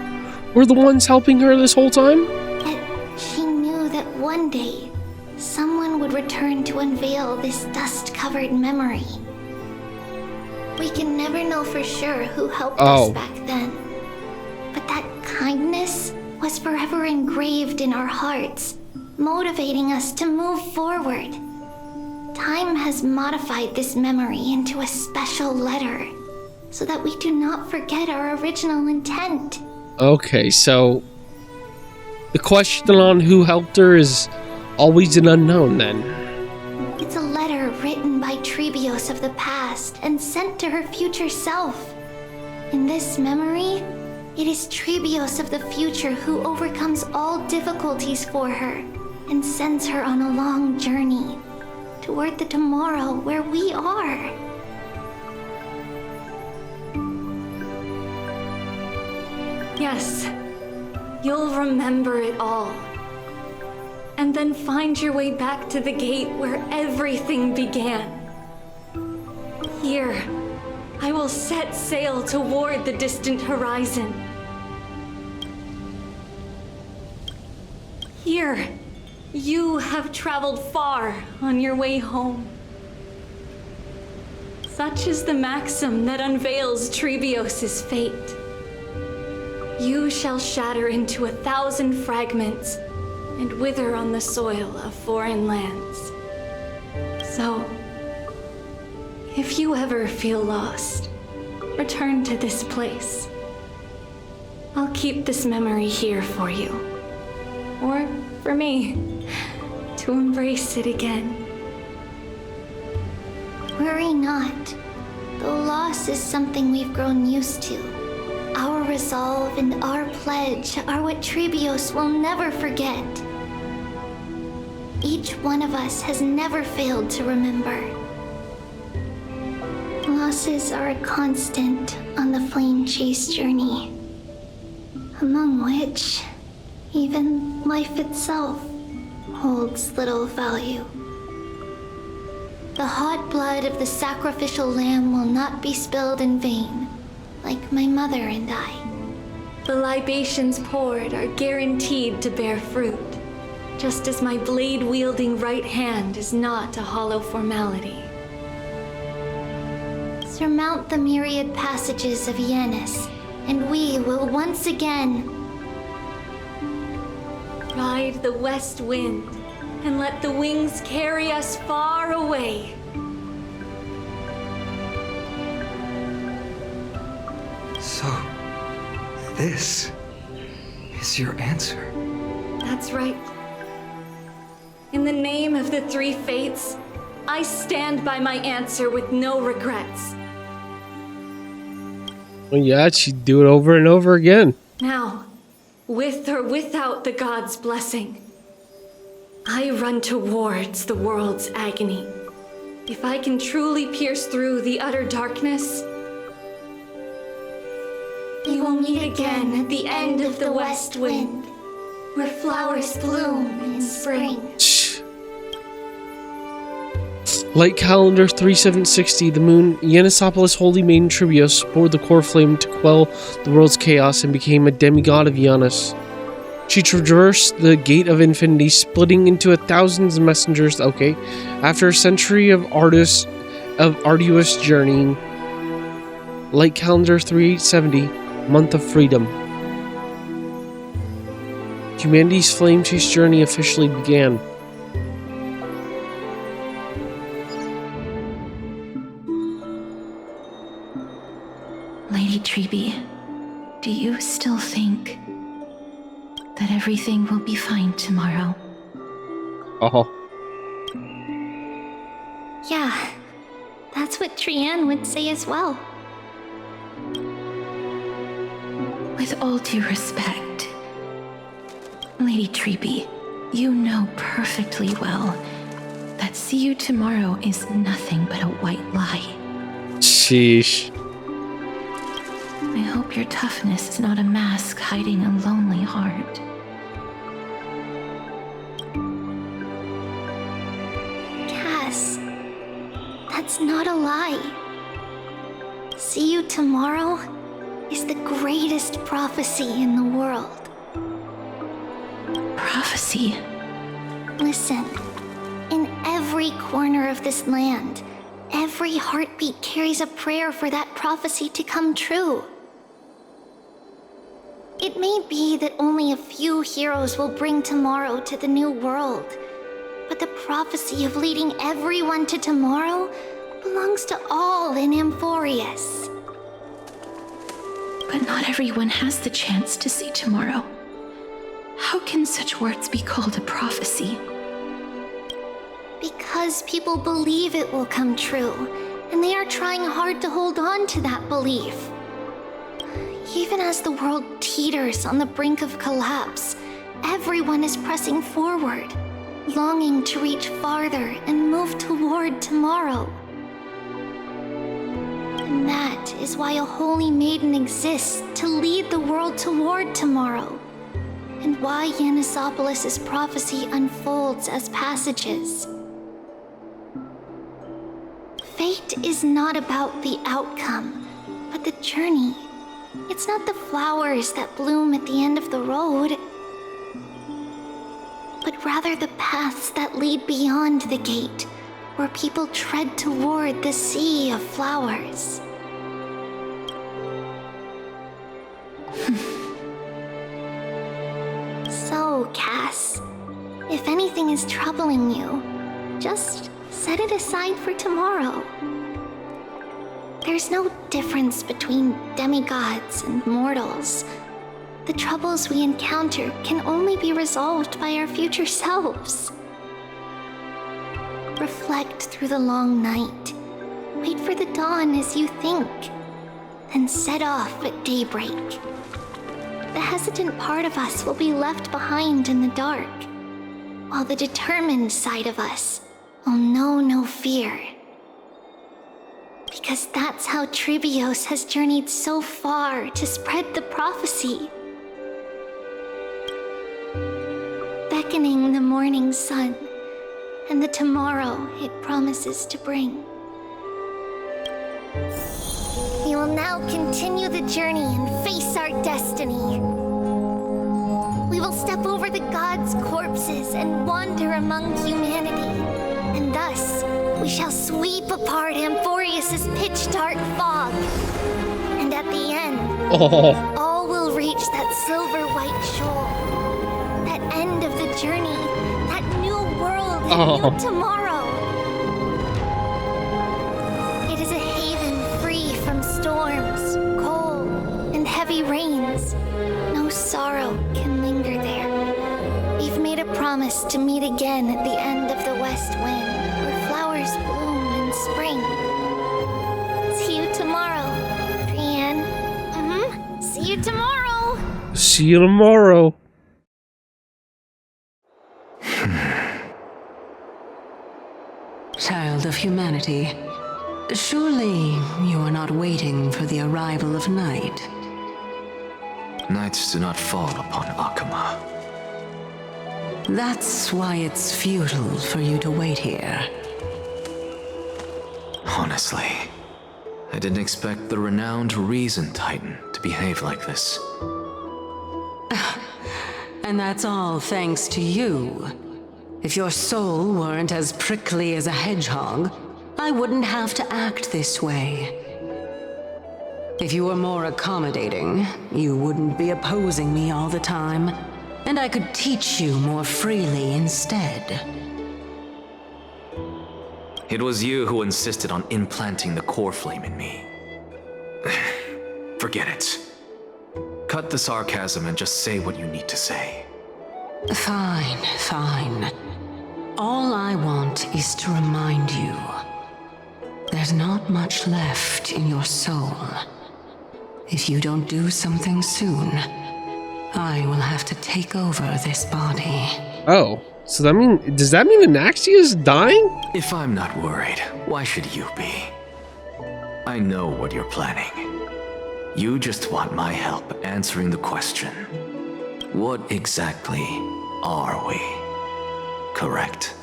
were the ones helping her this whole time? Yet she knew that one day, someone would return to unveil this dust-covered memory. We can never know for sure who helped us back then. But that kindness was forever engraved in our hearts, motivating us to move forward. Time has modified this memory into a special letter, so that we do not forget our original intent. Okay, so... the question on who helped her is always an unknown, then. It's a letter written by Tribios of the past and sent to her future self. In this memory, it is Tribios of the future who overcomes all difficulties for her and sends her on a long journey toward the tomorrow where we are. Yes, you'll remember it all. And then find your way back to the gate where everything began. Here, I will set sail toward the distant horizon. Here, you have traveled far on your way home. Such is the maxim that unveils Tribios' fate. You shall shatter into 1,000 fragments and wither on the soil of foreign lands. So, if you ever feel lost, return to this place. I'll keep this memory here for you. Or for me, to embrace it again. Worry not. The loss is something we've grown used to. Our resolve and our pledge are what Tribios will never forget. Each one of us has never failed to remember. Losses are a constant on the flame chase journey, among which even life itself holds little value. The hot blood of the sacrificial lamb will not be spilled in vain, like my mother and I. The libations poured are guaranteed to bear fruit, just as my blade-wielding right hand is not a hollow formality. Surmount the myriad passages of Yanis, and we will once again ride the west wind and let the wings carry us far away. This is your answer. That's right. In the name of the three fates, I stand by my answer with no regrets. Well, yeah, she'd do it over and over again. Now, with or without the god's blessing, I run towards the world's agony. If I can truly pierce through the utter darkness, we will meet again at the end of the west wind, where flowers bloom in spring. Light calendar 3760, the moon, Yenisopolis' holy maiden Tribios bore the core flame to quell the world's chaos and became a demigod of Yanis. She traversed the gate of infinity, splitting into thousands of messengers. Okay, after a century of arduous journeying. Light calendar 3870, month of freedom. Humanity's flame chase journey officially began. Lady Tribi, do you still think that everything will be fine tomorrow? Oh. Yeah, that's what Trian would say as well. With all due respect, Lady Tribi, you know perfectly well that see you tomorrow is nothing but a white lie. Sheesh. I hope your toughness is not a mask hiding a lonely heart. Cass, that's not a lie. See you tomorrow is the greatest prophecy in the world. Prophecy? Listen, in every corner of this land, every heartbeat carries a prayer for that prophecy to come true. It may be that only a few heroes will bring tomorrow to the new world, but the prophecy of leading everyone to tomorrow belongs to all in Amphorius. But not everyone has the chance to see tomorrow. How can such words be called a prophecy? Because people believe it will come true, and they are trying hard to hold on to that belief. Even as the world teeters on the brink of collapse, everyone is pressing forward, longing to reach farther and move toward tomorrow. And that is why a holy maiden exists to lead the world toward tomorrow, and why Yenisopolis' prophecy unfolds as passages. Fate is not about the outcome, but the journey. It's not the flowers that bloom at the end of the road, but rather the paths that lead beyond the gate, where people tread toward the sea of flowers. So, Cass, if anything is troubling you, just set it aside for tomorrow. There's no difference between demigods and mortals. The troubles we encounter can only be resolved by our future selves. Reflect through the long night. Wait for the dawn as you think. Then set off at daybreak. The hesitant part of us will be left behind in the dark, while the determined side of us will know no fear. Because that's how Tribios has journeyed so far to spread the prophecy. Beckoning the morning sun and the tomorrow it promises to bring. We will now continue the journey and face our destiny. We will step over the gods' corpses and wander among humanity, and thus we shall sweep apart Amphorius' pitch-dark fog. And at the end, all will reach that silver-white shoal. That end of the journey, that new world, that new tomorrow. It is a haven free from storms, cold, and heavy rains. sorrow can linger there. We've made a promise to meet again at the end of the west wind, where flowers bloom in spring. See you tomorrow, Brienne. See you tomorrow. See you tomorrow. Child of humanity, surely you are not waiting for the arrival of night. Nights do not fall upon Akama. That's why it's futile for you to wait here. Honestly, I didn't expect the renowned Reason Titan to behave like this. And that's all thanks to you. If your soul weren't as prickly as a hedgehog, I wouldn't have to act this way. If you were more accommodating, you wouldn't be opposing me all the time, and I could teach you more freely instead. It was you who insisted on implanting the core flame in me. Forget it. Cut the sarcasm and just say what you need to say. Fine, fine. All I want is to remind you. There's not much left in your soul. If you don't do something soon, I will have to take over this body. Oh, so does that mean Anaxia is dying? If I'm not worried, why should you be? I know what you're planning. You just want my help answering the question. What exactly are we? Correct?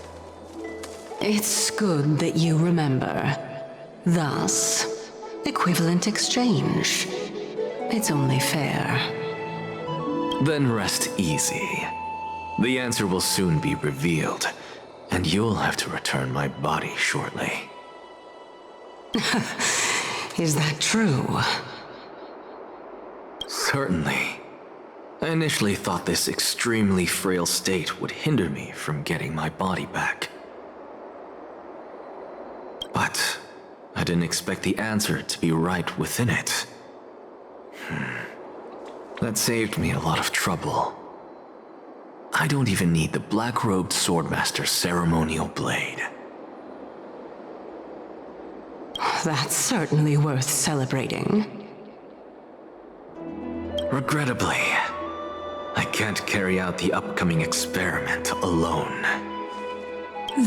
It's good that you remember. Thus, equivalent exchange. It's only fair. Then rest easy. The answer will soon be revealed, and you'll have to return my body shortly. Is that true? Certainly. I initially thought this extremely frail state would hinder me from getting my body back. But I didn't expect the answer to be right within it. That saved me a lot of trouble. I don't even need the black-robed swordmaster's ceremonial blade. That's certainly worth celebrating. Regrettably, I can't carry out the upcoming experiment alone.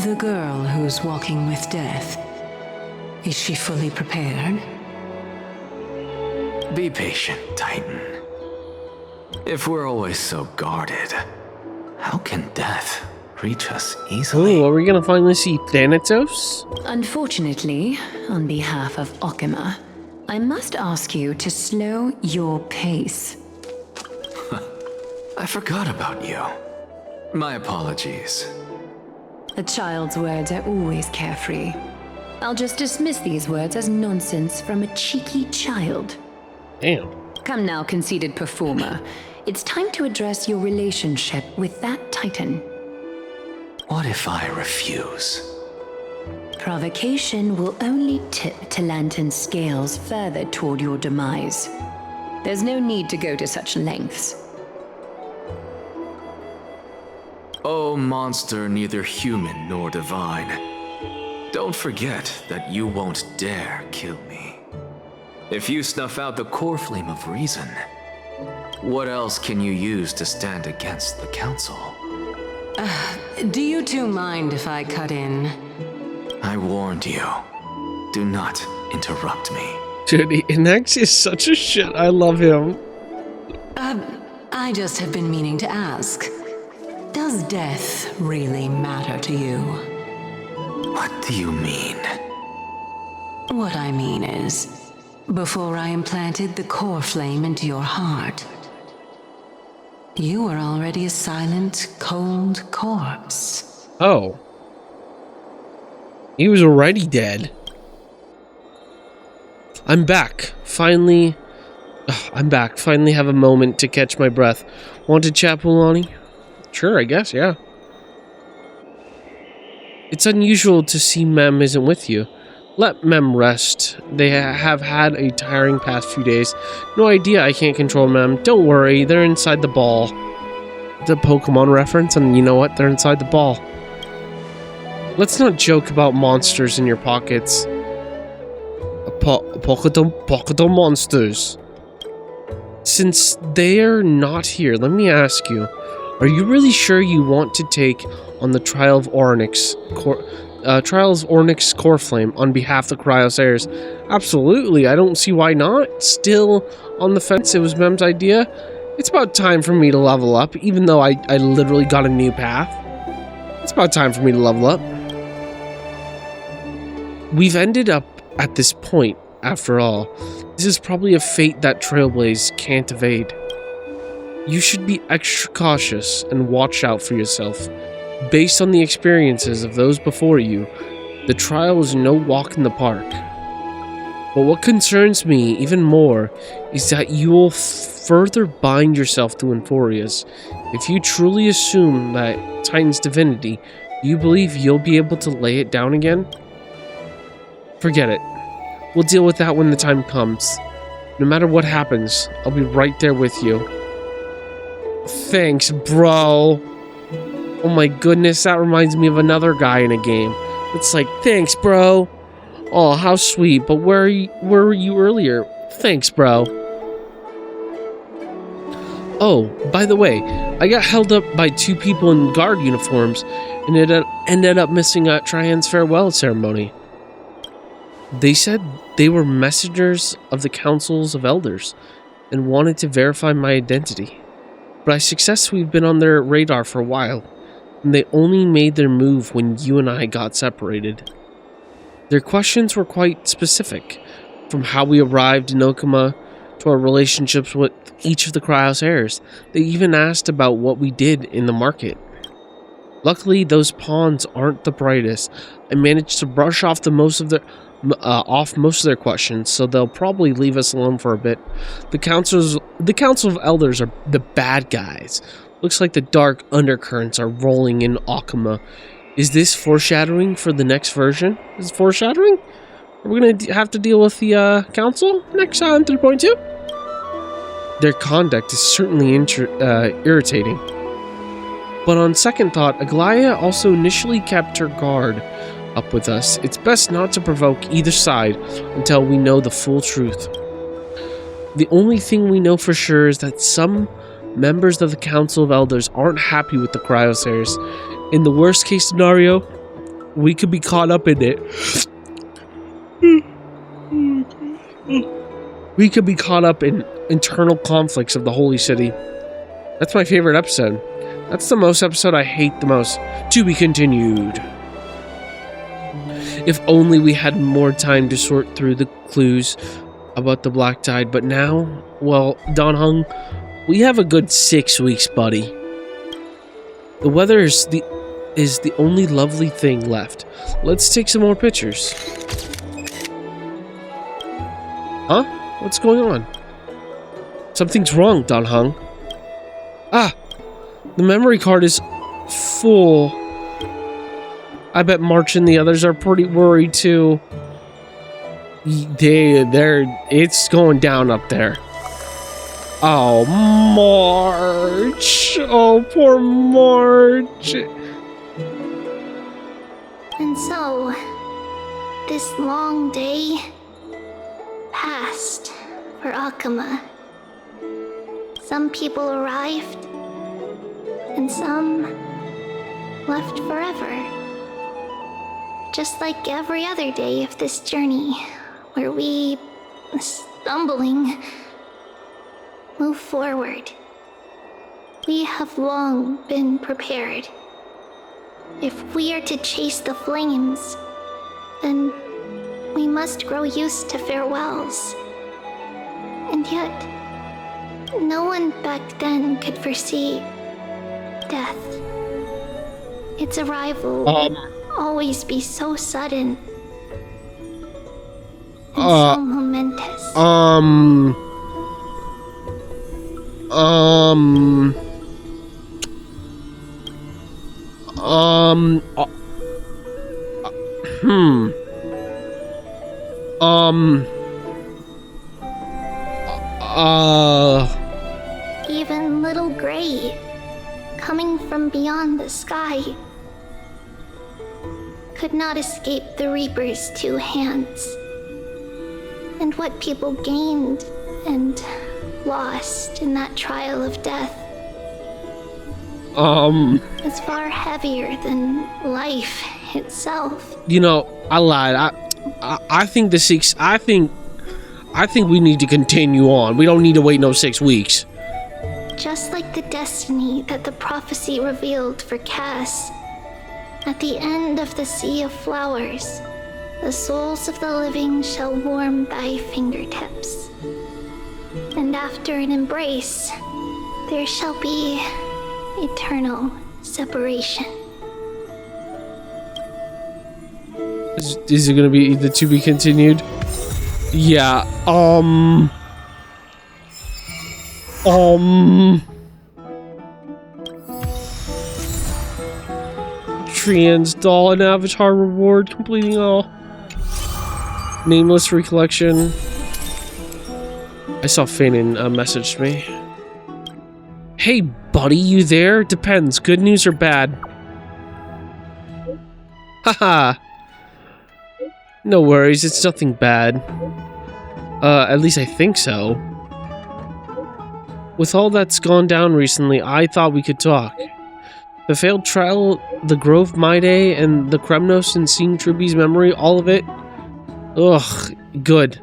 The girl who's walking with death, is she fully prepared? Be patient, Titan. If we're always so guarded, how can death reach us easily? Oh, are we gonna finally see Thanatos? Unfortunately, on behalf of Okima, I must ask you to slow your pace. I forgot about you. My apologies. A child's words are always carefree. I'll just dismiss these words as nonsense from a cheeky child. Damn. Come now, conceited performer. It's time to address your relationship with that Titan. What if I refuse? Provocation will only tip Talantan's scales further toward your demise. There's no need to go to such lengths. Oh, monster neither human nor divine. Don't forget that you won't dare kill me. If you snuff out the core flame of reason, what else can you use to stand against the council? Do you two mind if I cut in? I warned you. Do not interrupt me. Dude, Anaxia is such a shit. I love him. I just have been meaning to ask. Does death really matter to you? What do you mean? What I mean is, before I implanted the core flame into your heart, you were already a silent, cold corpse. Oh. He was already dead. I'm back. Finally. I'm back. Finally have a moment to catch my breath. Want to chat, Pulani? Sure, I guess, yeah. It's unusual to see Mem isn't with you. let Mem rest. They have had a tiring past few days. No idea I can't control Mem. Don't worry, they're inside the ball. The Pokemon reference, and you know what? They're inside the ball. Let's not joke about monsters in your pockets. Pocket monsters. Since they're not here, let me ask you, are you really sure you want to take on the Trial of Ornyx Core Flame on behalf of the Trios heirs? Absolutely, I don't see why not. Still on the fence, it was Mem's idea. It's about time for me to level up, even though I literally got a new path. It's about time for me to level up. We've ended up at this point, after all. This is probably a fate that Trailblaze can't evade. You should be extra cautious and watch out for yourself. Based on the experiences of those before you, the trial is no walk in the park. But what concerns me even more is that you will further bind yourself to Emphoria's. If you truly assume that Titan's divinity, do you believe you'll be able to lay it down again? Forget it. We'll deal with that when the time comes. No matter what happens, I'll be right there with you. Thanks, bro. Oh my goodness, that reminds me of another guy in a game. It's like, thanks, bro. Oh, how sweet. But where were you earlier? Thanks, bro. Oh, by the way, I got held up by two people in guard uniforms and it ended up missing at Trian's farewell ceremony. They said they were messengers of the councils of elders and wanted to verify my identity. But I successfully been on their radar for a while, and they only made their move when you and I got separated. Their questions were quite specific, from how we arrived in Okuma to our relationships with each of the Trios heirs. They even asked about what we did in the market. Luckily, those pawns aren't the brightest. I managed to brush off most of their questions, so they'll probably leave us alone for a bit. The Council of Elders are the bad guys. Looks like the dark undercurrents are rolling in Okuma. Is this foreshadowing for the next version? Is it foreshadowing? Are we going to have to deal with the Council next on 3.2? Their conduct is certainly irritating. But on second thought, Aglaya also initially kept her guard up with us. It's best not to provoke either side until we know the full truth. The only thing we know for sure is that some members of the Council of Elders aren't happy with the Cryosairs. In the worst case scenario, we could be caught up in it. We could be caught up in internal conflicts of the Holy City. That's my favorite episode. That's the most episode I hate the most. To be continued. If only we had more time to sort through the clues about the Black Tide, but now, well, Dan Heng, we have a good 6 weeks, buddy. The weather is the only lovely thing left. Let's take some more pictures. Huh? What's going on? Something's wrong, Dan Heng. Ah! The memory card is full. I bet March and the others are pretty worried too. It's going down up there. Oh, March. Oh, poor March. And so, this long day passed for Akuma. Some people arrived, and some left forever. Just like every other day of this journey, where we, stumbling, move forward. We have long been prepared. If we are to chase the flames, then we must grow used to farewells. And yet, no one back then could foresee death. Its arrival would always be so sudden and so momentous. Even little Gray, coming from beyond the sky, could not escape the Reaper's 2 hands. And what people gained and lost in that trial of death was far heavier than life itself. You know, I lied. I think I think we need to continue on. We don't need to wait no 6 weeks. Just like the destiny that the prophecy revealed for Cass, at the end of the Sea of Flowers, the souls of the living shall warm thy fingertips. And after an embrace, there shall be eternal separation. Is it gonna be the to be continued? Yeah, Trans-doll and avatar reward, completing all. Nameless recollection. I saw Fanon messaged me. Hey buddy, you there? Depends, good news or bad? Haha. No worries, it's nothing bad. At least I think so. With all that's gone down recently, I thought we could talk. The failed trial, the Grove Maide, and the Kremnos and seeing Tribios' memory, all of it. Ugh, good.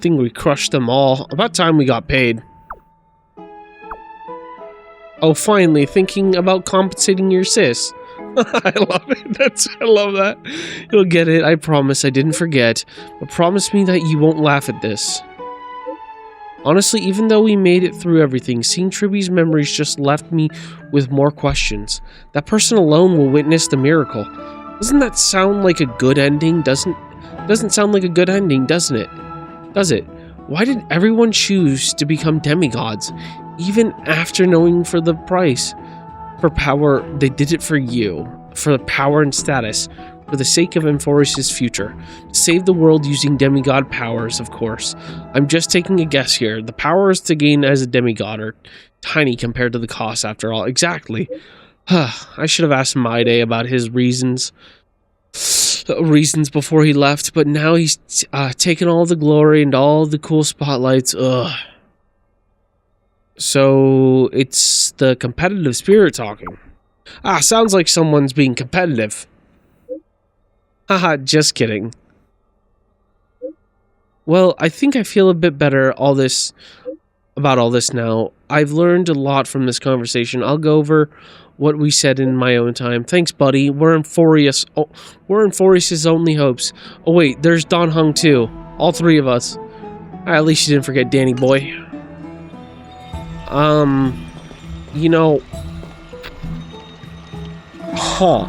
Think we crushed them all. About time we got paid. Oh, finally, thinking about compensating your sis. I love it. I love that. You'll get it. I promise. I didn't forget. But promise me that you won't laugh at this. Honestly, even though we made it through everything, seeing Tribios' memories just left me with more questions. That person alone will witness the miracle. Doesn't that sound like a good ending? Doesn't sound like a good ending, doesn't it? Does it? Why did everyone choose to become demigods? Even after knowing for the price. For power, they did it for you. For the power and status. For the sake of Enforce's future. Save the world using demigod powers, of course. I'm just taking a guess here. The powers to gain as a demigod are tiny compared to the cost, after all. Exactly. I should have asked Maide about his reasons before he left, but now he's taken all the glory and all the cool spotlights. Ugh. So, it's the competitive spirit talking. Sounds like someone's being competitive. Haha, just kidding. Well, I think I feel a bit better about all this now. I've learned a lot from this conversation. I'll go over what we said in my own time. Thanks, buddy. We're in Forest's only hopes. Oh wait, there's Don Hung too. All 3 of us. At least you didn't forget Danny boy. You know.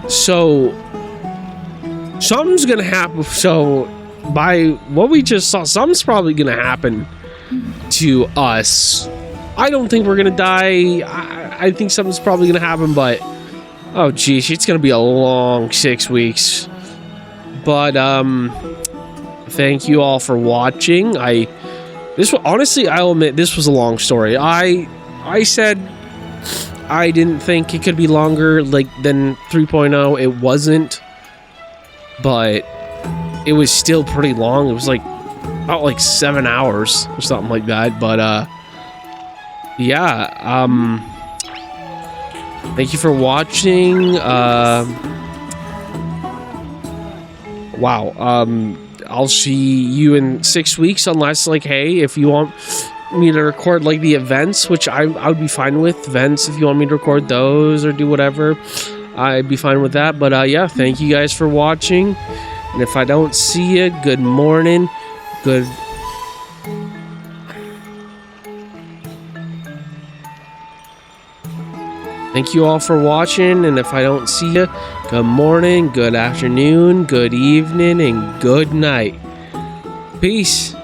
So something's gonna happen. So by what we just saw, something's probably gonna happen to us. I don't think we're gonna die. I think something's probably gonna happen, but oh geez, it's gonna be a long 6 weeks. But thank you all for watching. Honestly, I'll admit this was a long story. I said I didn't think it could be longer than 3.0. It wasn't, but it was still pretty long. It was about 7 hours or something like that. But yeah, thank you for watching. Wow. I'll see you in 6 weeks, unless hey, if you want me to record the events, which I would be fine with. Events, if you want me to record those or do whatever, I'd be fine with that. But yeah, thank you guys for watching, and if I don't see you, good morning, good thank you all for watching, and if I don't see you, good morning, good afternoon, good evening, and good night. Peace.